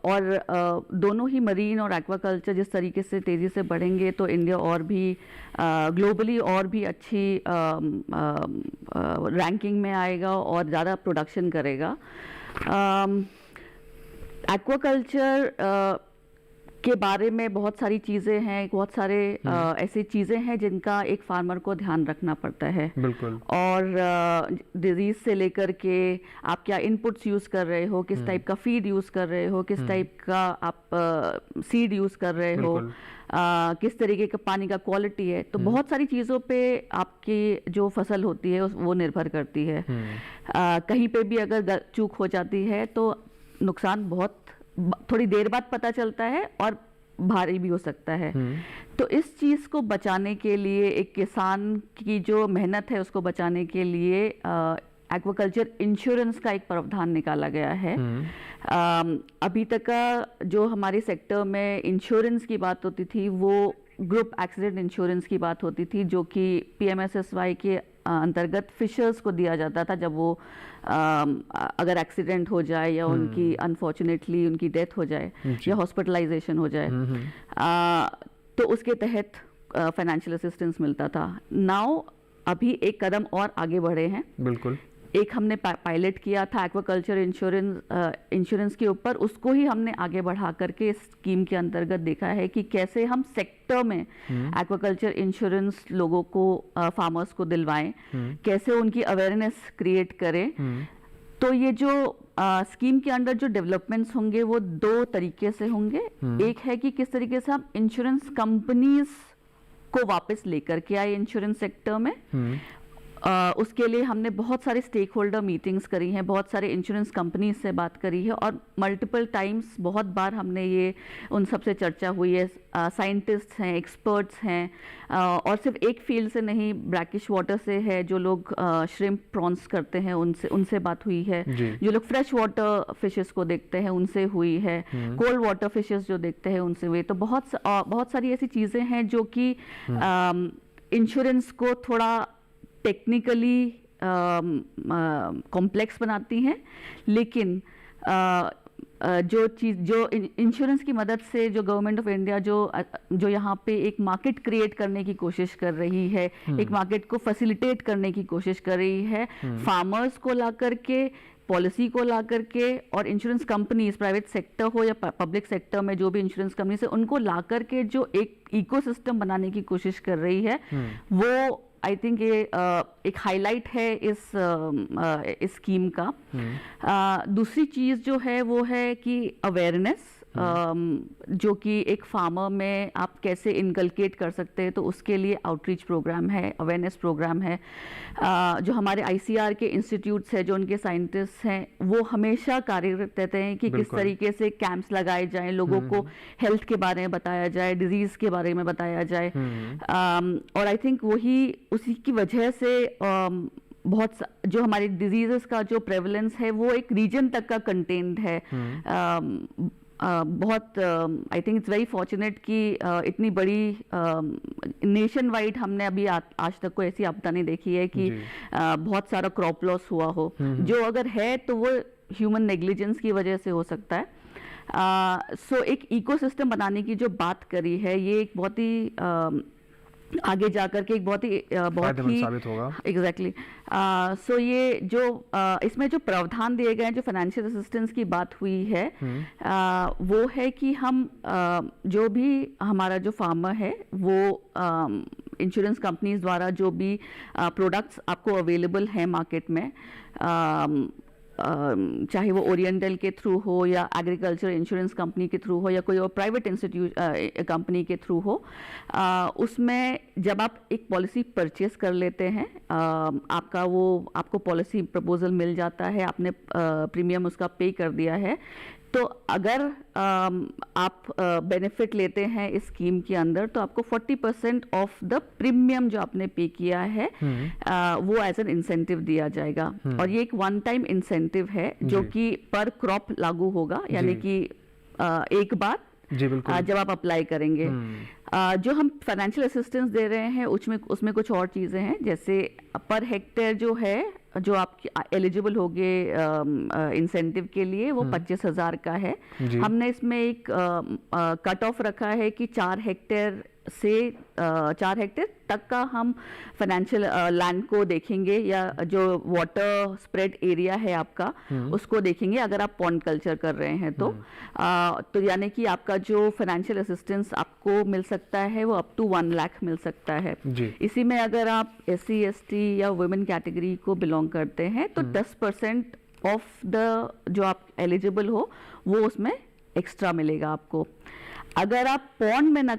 और दोनों ही मरीन और एक्वाकल्चर जिस तरीके से तेज़ी से बढ़ेंगे तो इंडिया और भी ग्लोबली और भी अच्छी रैंकिंग में आएगा और ज़्यादा प्रोडक्शन करेगा। एक्वाकल्चर के बारे में बहुत सारी चीज़ें हैं, बहुत सारे ऐसी चीज़ें हैं जिनका एक फार्मर को ध्यान रखना पड़ता है। बिल्कुल। और डिजीज से लेकर के आप क्या इनपुट्स यूज़ कर रहे हो, किस टाइप का फीड यूज़ कर रहे हो, किस टाइप का आप सीड यूज़ कर रहे हो, किस तरीके का पानी का क्वालिटी है, तो बहुत सारी चीज़ों पे आपकी जो फसल होती है वो निर्भर करती है। कहीं पे भी अगर चूक हो जाती है तो नुकसान बहुत थोड़ी देर बाद पता चलता है और भारी भी हो सकता है। तो इस चीज़ को बचाने के लिए, एक किसान की जो मेहनत है उसको बचाने के लिए एक्वाकल्चर इंश्योरेंस का एक प्रावधान निकाला गया है। अभी तक का जो हमारे सेक्टर में इंश्योरेंस की बात होती थी वो ग्रुप एक्सीडेंट इंश्योरेंस की बात होती थी, जो कि PMSSY के अंतर्गत फिशर्स को दिया जाता था जब वो अगर एक्सीडेंट हो जाए या उनकी अनफॉर्चुनेटली उनकी डेथ हो जाए या हॉस्पिटलाइजेशन हो जाए, तो उसके तहत फाइनेंशियल असिस्टेंस मिलता था। नाउ अभी एक कदम और आगे बढ़े हैं। बिल्कुल। एक हमने पायलट किया था एक्वाकल्चर इंश्योरेंस के ऊपर, उसको ही हमने आगे बढ़ा करके इस स्कीम के अंतर्गत देखा है कि कैसे हम सेक्टर में एक्वाकल्चर इंश्योरेंस लोगों को, फार्मर्स को दिलवाएं, कैसे उनकी अवेयरनेस क्रिएट करें। तो ये जो स्कीम के अंडर जो डेवलपमेंट्स होंगे वो दो तरीके से होंगे। एक है कि किस तरीके से हम इंश्योरेंस कंपनीज को वापस लेकर के आए इंश्योरेंस सेक्टर में। उसके लिए हमने बहुत सारे स्टेक होल्डर मीटिंग्स करी हैं, बहुत सारे इंश्योरेंस कंपनीज से बात करी है और मल्टीपल टाइम्स बहुत बार हमने ये उन सब से चर्चा हुई है। साइंटिस्ट हैं, एक्सपर्ट्स हैं, और सिर्फ एक फील्ड से नहीं, ब्रैकिश वाटर से है जो लोग श्रिम्प प्रॉन्स करते हैं उनसे बात हुई है, जो लोग फ्रेश वाटर फिशेस को देखते हैं उनसे हुई है, कोल्ड वाटर फिशेस जो देखते हैं उनसे हुई। तो बहुत सारी ऐसी चीज़ें हैं जो कि इंश्योरेंस को थोड़ा टेक्निकली कॉम्प्लेक्स बनाती हैं, लेकिन जो इंश्योरेंस की मदद से जो गवर्नमेंट ऑफ इंडिया जो यहाँ पे एक मार्केट क्रिएट करने की कोशिश कर रही है, एक मार्केट को फैसिलिटेट करने की कोशिश कर रही है, फार्मर्स को ला करके, पॉलिसी को ला करके, और इंश्योरेंस कंपनीज, प्राइवेट सेक्टर हो या पब्लिक सेक्टर में जो भी इंश्योरेंस कंपनी है उनको ला करके जो एक इकोसिस्टम बनाने की कोशिश कर रही है, वो आई थिंक ये एक हाईलाइट है इस स्कीम का। दूसरी चीज़ जो है वो है कि अवेयरनेस, जो कि एक फार्मर में आप कैसे इनकलकेट कर सकते हैं, तो उसके लिए आउटरीच प्रोग्राम है, अवेयरनेस प्रोग्राम है। जो हमारे ICR के इंस्टीट्यूट्स हैं, जो उनके साइंटिस्ट हैं, वो हमेशा कार्यरत रहते हैं कि किस तरीके से कैंप्स लगाए जाएं, लोगों को हेल्थ के बारे में बताया जाए, डिजीज़ के बारे में बताया जाए। और आई थिंक उसी की वजह से बहुत जो हमारे डिजीजेस का जो प्रेवलेंस है वो एक रीजन तक का कंटेंट है। बहुत I think it's very fortunate कि इतनी बड़ी नेशन वाइड हमने अभी आज तक कोई ऐसी आपदा नहीं देखी है कि बहुत सारा क्रॉप लॉस हुआ हो। जो अगर है तो वो ह्यूमन नेग्लिजेंस की वजह से हो सकता है। सो एक इकोसिस्टम बनाने की जो बात करी है, ये एक बहुत ही आगे जाकर के एक बहुत ही साबित होगा। एग्जैक्टली। सो ये जो इसमें जो प्रावधान दिए गए हैं, जो फाइनेंशियल असिस्टेंस की बात हुई है, वो है कि हम जो भी हमारा जो फार्मर है वो इंश्योरेंस कंपनीज द्वारा जो भी प्रोडक्ट्स आपको अवेलेबल हैं मार्केट में, चाहे वो ओरिएंटल के थ्रू हो या एग्रीकल्चर इंश्योरेंस कंपनी के थ्रू हो या कोई और प्राइवेट कंपनी के थ्रू हो, उसमें जब आप एक पॉलिसी परचेस कर लेते हैं, आपको पॉलिसी प्रपोजल मिल जाता है, आपने प्रीमियम उसका पे कर दिया है, तो अगर आप बेनिफिट लेते हैं इस स्कीम के अंदर तो आपको 40% ऑफ द प्रीमियम जो आपने पे किया है वो एज एन इंसेंटिव दिया जाएगा। और ये एक वन टाइम इंसेंटिव है जो कि पर क्रॉप लागू होगा, यानी कि एक बार जब आप अप्लाई करेंगे। जो हम फाइनेंशियल असिस्टेंस दे रहे हैं उसमें कुछ और चीज़ें हैं, जैसे पर हेक्टेयर जो है जो आपकी एलिजिबल होंगे इंसेंटिव के लिए वो 25,000 का है। हमने इसमें एक कट ऑफ रखा है कि 4 हेक्टेयर से 4 हेक्टेयर तक का हम फाइनेंशियल लैंड को देखेंगे, या जो वाटर स्प्रेड एरिया है आपका उसको देखेंगे अगर आप पॉन्ड कल्चर कर रहे हैं तो यानी कि आपका जो फाइनेंशियल असिस्टेंस आपको मिल सकता है वो अप टू 1 लाख मिल सकता है। इसी में अगर आप SC ST या वुमेन कैटेगरी को बिलोंग करते हैं तो 10% ऑफ द जो आप एलिजिबल हो वो उसमें एक्स्ट्रा मिलेगा आपको। अगर आप पॉन्ड में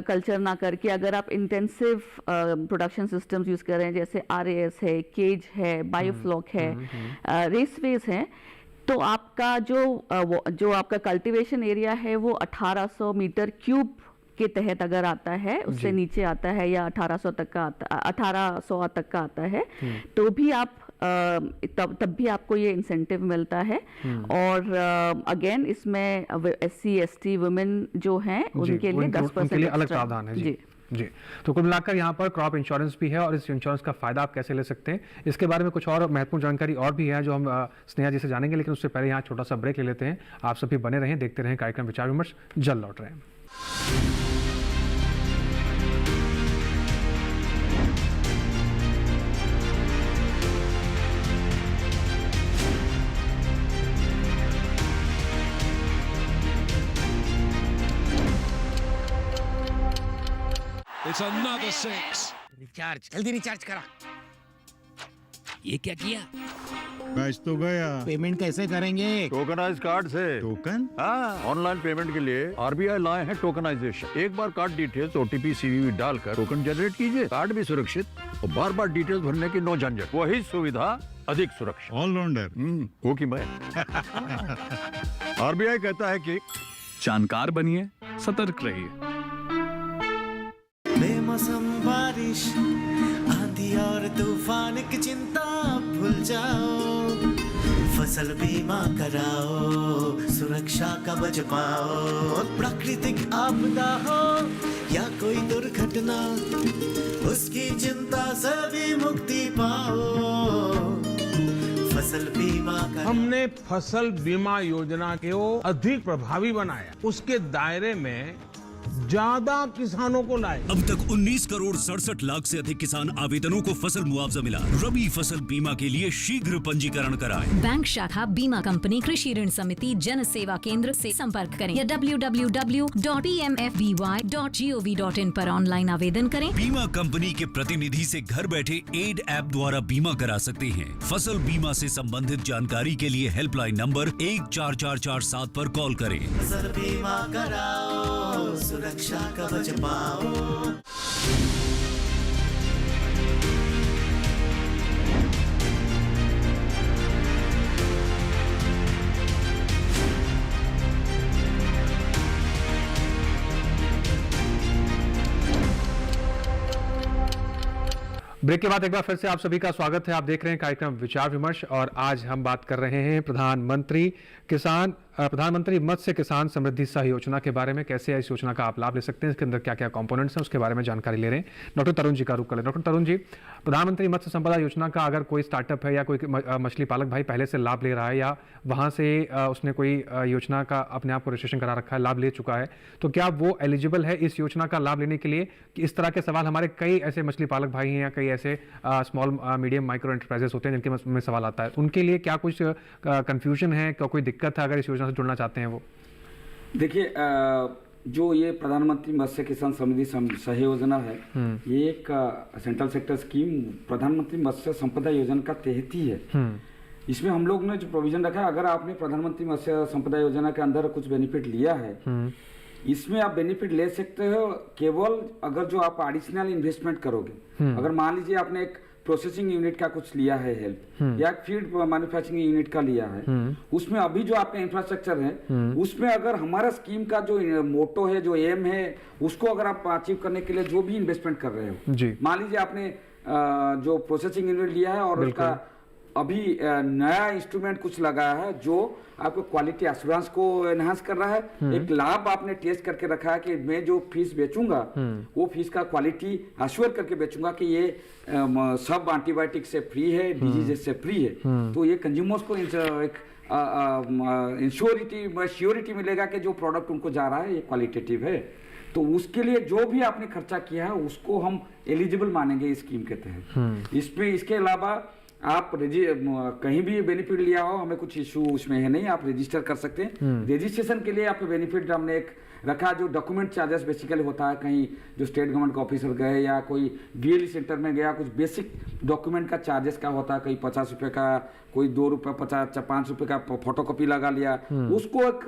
कल्चर ना करके अगर आप इंटेंसिव प्रोडक्शन सिस्टम्स यूज कर रहे हैं, जैसे RAS है, केज है, बायोफ्लॉक है, रेसवेज है, तो आपका जो आपका कल्टीवेशन एरिया है वो 1800 मीटर क्यूब के तहत अगर आता है, उससे नीचे आता है या 1800 तक का आता है तो भी आप तब भी आपको ये इंसेंटिव मिलता है। और अगेन इसमें SC ST वुमेन जो हैं उनके लिए 10% अलग प्रावधान है। जी, तो कुल मिलाकर यहाँ पर क्रॉप इंश्योरेंस भी है और इस इंश्योरेंस का फायदा आप कैसे ले सकते हैं, इसके बारे में कुछ और महत्वपूर्ण जानकारी और भी है जो हम स्नेहा जी से जानेंगे, लेकिन उससे पहले यहाँ छोटा सा ब्रेक ले लेते हैं। आप सभी बने रहें, देखते रहें कार्यक्रम विचार विमर्श, जल्द लौट रहे हैं। It's another 6. रिचार्ज, जल्दी रिचार्ज करा। ये क्या किया? मैच तो गया। पेमेंट कैसे करेंगे? टोकनाइज कार्ड से। टोकन? हाँ, ऑनलाइन पेमेंट के लिए RBI लाए हैं टोकनाइजेशन। एक बार कार्ड डिटेल्स, OTP, CVV डालकर टोकन जनरेट कीजिए। कार्ड भी सुरक्षित और बार बार डिटेल्स भरने की नो झंझट। वही सुविधा अधिक सुरक्षित। ऑलराउंडर। वो की मैं। RBI कहता है कि जानकार बनिए, सतर्क रहिए। बेमौसम बारिश, आंधी और तूफान की चिंता भूल जाओ, फसल बीमा कराओ, सुरक्षा कवच पाओ। प्राकृतिक आपदा हो या कोई दुर्घटना, उसकी चिंता से भी मुक्ति पाओ। फसल बीमा हमने फसल बीमा योजना को अधिक प्रभावी बनाया, उसके दायरे में ज्यादा किसानों को लाए। अब तक 19 करोड़ 67 लाख से अधिक किसान आवेदनों को फसल मुआवजा मिला। रबी फसल बीमा के लिए शीघ्र पंजीकरण कराएं। बैंक शाखा, बीमा कंपनी, कृषि ऋण समिति, जन सेवा केंद्र से संपर्क करें या www.pmfby.gov.in पर ऑनलाइन आवेदन करें। बीमा कंपनी के प्रतिनिधि से घर बैठे एड ऐप द्वारा बीमा करा सकते हैं। फसल बीमा से संबंधित जानकारी के लिए हेल्पलाइन नंबर 14447 पर कॉल करें। फसल बीमा कराओ, सुरक्षा कवच पाओ। ब्रेक के बाद एक बार फिर से आप सभी का स्वागत है। आप देख रहे हैं कार्यक्रम विचार विमर्श और आज हम बात कर रहे हैं प्रधानमंत्री मत्स्य किसान समृद्धि सह योजना के बारे में। कैसे इस योजना का आप लाभ ले सकते हैं, इसके अंदर क्या क्या कंपोनेंट्स हैं, उसके बारे में जानकारी ले रहे हैं। डॉक्टर तरुण जी का रुख करें। डॉक्टर तरुण जी, प्रधानमंत्री मत्स्य संपदा योजना का अगर कोई स्टार्टअप है या कोई मछली पालक भाई पहले से लाभ ले रहा है या वहाँ से उसने कोई योजना का अपने आप को रजिस्ट्रेशन करा रखा है, लाभ ले चुका है, तो क्या वो एलिजिबल है इस योजना का लाभ लेने के लिए? इस तरह के सवाल हमारे कई ऐसे मछली पालक भाई हैं या कई ऐसे स्मॉल मीडियम माइक्रो एंटरप्राइजेस होते हैं जिनके में सवाल आता है, उनके लिए क्या कुछ कंफ्यूजन है, क्या कोई दिक्कत है अगर इस योजना से जुड़ना चाहते हैं वो? देखिए, जो ये प्रधानमंत्री मत्स्य किसान समृद्धि सह योजना है, ये एक सेंट्रल सेक्टर स्कीम प्रधानमंत्री मत्स्य संपदा योजना का तहत ही है। इसमें हम लोग ने जो प्रोविजन रखा है, अगर आपने प्रधानमंत्री मत्स्य संपदा योजना के अंदर कुछ बेनिफिट लिया है, इसमें आप बेनिफिट ले सकते हो केवल अगर जो आप एडिशनल इन्वेस्टमेंट करोगे। अगर मान लीजिए आपने एक प्रोसेसिंग यूनिट का कुछ लिया है हेल्प, या फीड मैन्युफैक्चरिंग यूनिट का लिया है, उसमें अभी जो आपका इंफ्रास्ट्रक्चर है उसमें अगर हमारा स्कीम का जो मोटो है, जो एम है, उसको अगर आप अचीव करने के लिए जो भी इन्वेस्टमेंट कर रहे हो, मान लीजिए आपने जो प्रोसेसिंग यूनिट लिया है और उसका अभी नया इंस्ट्रूमेंट कुछ लगा है जो आपको क्वालिटी एश्योरेंस को एनहांस कर रहा है। एक लाभ आपने टेस्ट करके रखा है कि मैं जो फीस बेचूंगा वो फीस का क्वालिटी एश्योर करके बेचूंगा कि ये सब एंटीबायोटिक से फ्री है, डिजीज से फ्री है। तो ये कंज्यूमर्स को एक श्योरिटी मिलेगा कि जो प्रोडक्ट उनको जा रहा है ये क्वालिटेटिव है। तो उसके लिए जो भी आपने खर्चा किया है उसको हम एलिजिबल मानेंगे इस स्कीम के तहत। इसमें इसके अलावा आप कहीं भी बेनिफिट लिया हो, हमें कुछ इशू उसमें है नहीं, आप रजिस्टर कर सकते हैं। रजिस्ट्रेशन के लिए आपके बेनिफिट हमने एक रखा जो डॉक्यूमेंट चार्जेस बेसिकली होता है, कहीं जो स्टेट गवर्नमेंट का ऑफिसर गए या कोई बीएलई सेंटर में गया, कुछ बेसिक डॉक्यूमेंट का चार्जेस का होता है, कहीं 50 रुपये का, कोई 2 रुपये 50 5 रुपये का फोटोकॉपी लगा लिया, उसको एक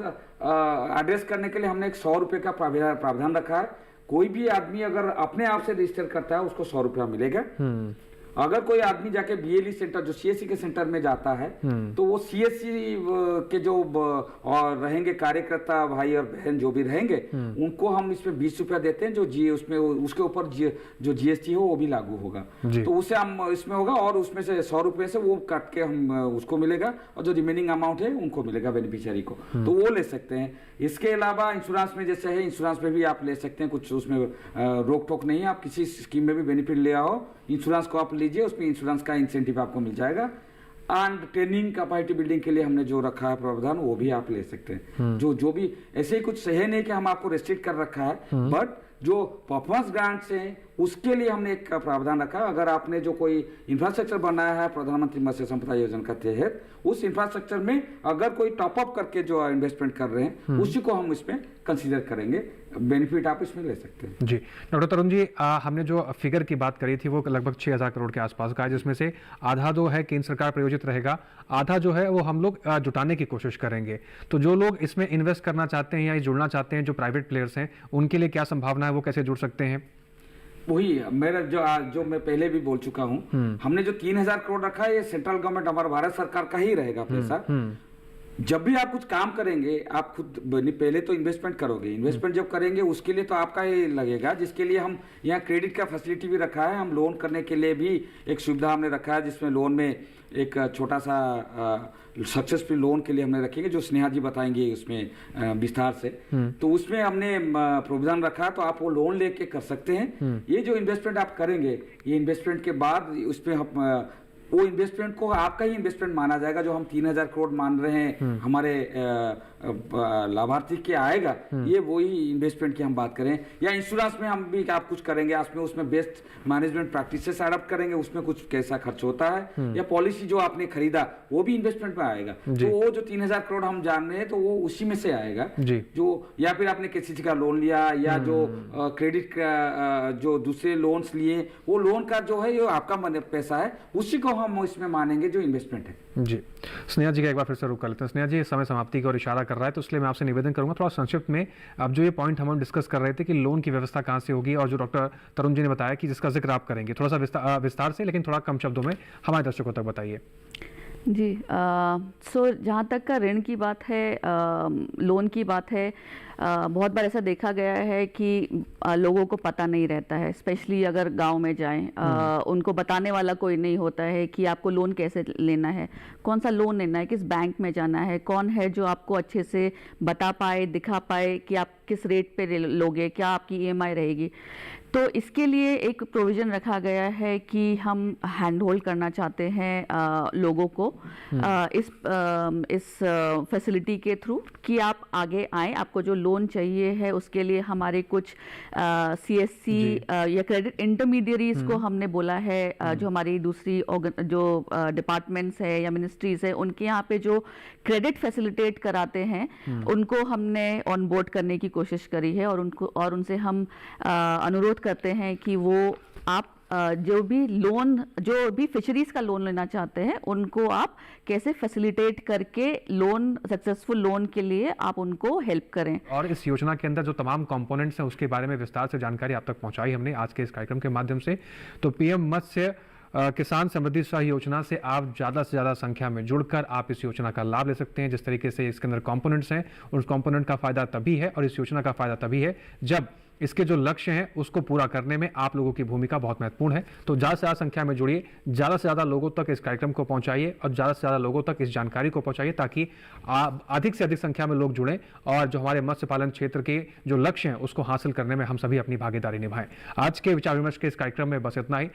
एड्रेस करने के लिए हमने एक 100 रुपये का प्रावधान रखा है। कोई भी आदमी अगर अपने आप से रजिस्टर करता है उसको 100 रुपया मिलेगा। अगर कोई आदमी जाके बीएलई सेंटर जो सीएससी के सेंटर में जाता है तो वो सीएससी के जो और रहेंगे कार्यकर्ता भाई और बहन जो भी रहेंगे उनको हम इसमें 20 रुपया देते हैं, जो उसमें उसके ऊपर जो जीएसटी हो वो भी लागू होगा। तो उसे हम इसमें होगा और उसमें से 100 रुपये से वो काट के हम उसको मिलेगा और जो रिमेनिंग अमाउंट है उनको मिलेगा बेनिफिशियरी को, तो वो ले सकते हैं। इसके अलावा इंश्योरेंस में जैसे है, इंश्योरेंस में भी आप ले सकते हैं, कुछ उसमें रोक टोक नहीं है। आप किसी स्कीम में भी बेनिफिट ले आओ, इंश्योरेंस को आप लीजिए, उसमें इंश्योरेंस का इंसेंटिव आपको मिल जाएगा। एंड ट्रेनिंग कैपेसिटी बिल्डिंग के लिए हमने जो रखा है प्रावधान वो भी आप ले सकते हैं। जो भी ऐसे ही कुछ है नहीं कि हम आपको रेस्ट्रिक्ट कर रखा है, बट जो परफॉर्मेंस ग्रांट्स हैं उसके लिए हमने एक प्रावधान रखा। अगर आपने जो कोई इंफ्रास्ट्रक्चर बनाया है प्रधानमंत्री मत्स्य संपदा योजना के तहत, उस इंफ्रास्ट्रक्चर में अगर कोई टॉपअप करके जो इन्वेस्टमेंट कर रहे हैं उसी को हम इसमें कंसीडर करेंगे, बेनिफिट आप इसमें ले सकते हैं। जी डॉक्टर तरुण जी, हमने जो फिगर की बात करी थी वो लगभग 6000 करोड़ के आसपास का है, जिसमें से आधा जो है केंद्र सरकार प्रायोजित रहेगा, आधा जो है वो हम लोग जुटाने की कोशिश करेंगे। तो जो लोग इसमें इन्वेस्ट करना चाहते हैं या जुड़ना चाहते हैं, जो प्राइवेट प्लेयर्स हैं, उनके लिए क्या संभावना है, वो कैसे जुड़ सकते हैं? वही मेरा जो मैं पहले भी बोल चुका हूँ, हमने जो 3000 करोड़ रखा है ये सेंट्रल गवर्नमेंट हमारा भारत सरकार का ही रहेगा पैसा। जब भी आप कुछ काम करेंगे आप खुद पहले तो इन्वेस्टमेंट करोगे, इन्वेस्टमेंट जब करेंगे उसके लिए तो आपका ही लगेगा, जिसके लिए हम यहाँ क्रेडिट का फैसिलिटी भी रखा है। हम लोन करने के लिए भी एक सुविधा हमने रखा है, जिसमें लोन में एक छोटा सा सक्सेसफुल लोन के लिए हमने रखेंगे, जो स्नेहा जी बताएंगे उसमें विस्तार से। तो उसमें हमने प्रोविजन रखा, तो आप वो लोन लेके कर सकते हैं। ये जो इन्वेस्टमेंट आप करेंगे, ये इन्वेस्टमेंट के बाद उसमें वो इन्वेस्टमेंट को आपका ही इन्वेस्टमेंट माना जाएगा। जो हम 3000 करोड़ मान रहे हैं हमारे लाभार्थी के आएगा, ये वही इन्वेस्टमेंट की हम बात करें। या इंश्योरेंस में हम भी आप कुछ करेंगे, उसमें बेस्ट मैनेजमेंट प्रैक्टिसेस अडॉप्ट करेंगे, उसमें कुछ कैसा खर्च होता है, या पॉलिसी जो आपने खरीदा वो भी इन्वेस्टमेंट में आएगा। तो वो जो 3000 करोड़ हम जान रहे हैं तो वो उसी में से आएगा। जो या फिर आपने किसी चीज का लोन लिया या जो क्रेडिट का जो दूसरे लोन्स लिए, वो लोन का जो है ये आपका पैसा है, उसी को हम इसमें मानेंगे जो इन्वेस्टमेंट है। जी स्नेहा जी का एक बार फिर से रुक कर लेते हैं। स्नेहा जी, समय समाप्ति की ओर इशारा कर रहा है, तो इसलिए मैं आपसे निवेदन करूंगा थोड़ा संक्षिप्त में, अब जो ये पॉइंट हम डिस्कस कर रहे थे कि लोन की व्यवस्था कहाँ से होगी, और जो डॉक्टर तरुण जी ने बताया कि जिसका जिक्र आप करेंगे, थोड़ा सा विस्तार से लेकिन थोड़ा कम शब्दों में हमारे दर्शकों तक बताइए। जी सो जहाँ तक का ऋण की बात है, लोन की बात है, बहुत बार ऐसा देखा गया है कि लोगों को पता नहीं रहता है, स्पेशली अगर गांव में जाएं, उनको बताने वाला कोई नहीं होता है कि आपको लोन कैसे लेना है, कौन सा लोन लेना है, किस बैंक में जाना है, कौन है जो आपको अच्छे से बता पाए, दिखा पाए कि आप किस रेट पे लोगे, क्या आपकी ईएमआई रहेगी। तो इसके लिए एक प्रोविज़न रखा गया है कि हम हैंड होल्ड करना चाहते हैं लोगों को इस फैसिलिटी के थ्रू कि आप आगे आएँ। आपको जो लोन चाहिए है उसके लिए हमारे कुछ सीएससी या क्रेडिट इंटरमीडियरीज को हमने बोला है, जो हमारी दूसरी जो डिपार्टमेंट्स है या मिनिस्ट्रीज है, उनके यहाँ पे जो क्रेडिट फैसिलिटेट कराते हैं उनको हमने ऑन बोर्ड करने की कोशिश करी है, और उनसे हम अनुरोध करते हैं कि वो आप जो भी फिशरीज का लोन लेना चाहते हैं उनको आप कैसे फैसिलिटेट करके सक्सेसफुल लोन के लिए आप उनको हेल्प करें। और इस योजना के अंदर जो तमाम कंपोनेंट्स हैं उसके बारे में विस्तार से जानकारी आप तक पहुंचाई हमने आज के इस कार्यक्रम के माध्यम से। तो पीएम मत्स्य किसान समृद्धि सह योजना से आप ज़्यादा से ज़्यादा संख्या में जुड़कर आप इस योजना का लाभ ले सकते हैं। जिस तरीके से इसके अंदर कंपोनेंट्स हैं, उस कंपोनेंट का फ़ायदा तभी है और इस योजना का फ़ायदा तभी है जब इसके जो लक्ष्य हैं उसको पूरा करने में आप लोगों की भूमिका बहुत महत्वपूर्ण है। तो ज़्यादा से ज़्यादा संख्या में जुड़िए, ज़्यादा से ज़्यादा लोगों तक इस कार्यक्रम को पहुंचाइए और ज़्यादा से ज़्यादा लोगों तक इस जानकारी को पहुंचाइए, ताकि अधिक से अधिक संख्या में लोग जुड़ें और जो हमारे मत्स्य पालन क्षेत्र के जो लक्ष्य हैं उसको हासिल करने में हम सभी अपनी भागीदारी निभाएं। आज के विचार विमर्श के इस कार्यक्रम में बस इतना ही।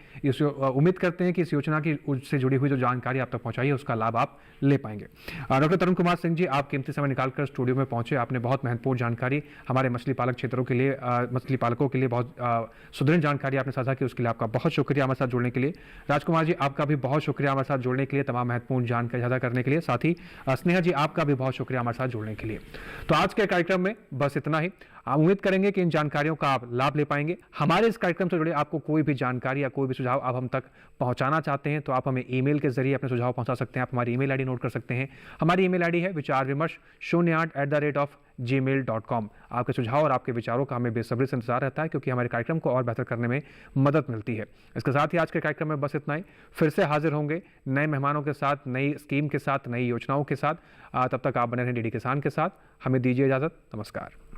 उम्मीद करते हैं कि इस योजना की से जुड़ी हुई जो जानकारी आप तक पहुंचाई है उसका लाभ आप ले पाएंगे। डॉक्टर तरुण कुमार सिंह जी, आप कीमती समय निकालकर स्टूडियो में पहुंचे, आपने बहुत महत्वपूर्ण जानकारी हमारे मछली पालक क्षेत्रों के लिए, मछली पालकों के लिए बहुत सुदृढ़ जानकारी आपने साझा की, उसके लिए आपका बहुत शुक्रिया हमारे साथ जुड़ने के लिए। राजकुमार जी, आपका भी बहुत शुक्रिया हमारे साथ जुड़ने के लिए, तमाम महत्वपूर्ण जानकारी साझा करने के लिए। साथ ही स्नेहा जी, आपका भी बहुत शुक्रिया हमारे साथ जुड़ने के लिए। तो आज के कार्यक्रम में बस इतना ही। आप उम्मीद करेंगे कि इन जानकारियों का आप लाभ ले पाएंगे। हमारे इस कार्यक्रम से जुड़े आपको कोई भी जानकारी या कोई भी सुझाव आप हम तक पहुंचाना चाहते हैं तो आप हमें ईमेल के जरिए अपने सुझाव पहुंचा सकते हैं। आप हमारी ईमेल आईडी नोट कर सकते हैं। हमारी ईमेल आईडी है vicharvimarsh08@gmail.com। आपके सुझाव और आपके विचारों का हमें बेसब्री से इंतजार रहता है, क्योंकि हमारे कार्यक्रम को और बेहतर करने में मदद मिलती है। इसके साथ ही आज के कार्यक्रम में बस इतना ही। फिर से हाजिर होंगे नए मेहमानों के साथ, नई स्कीम के साथ, नई योजनाओं के साथ। तब तक आप बने रहें डीडी किसान के साथ। हमें दीजिए इजाजत। नमस्कार।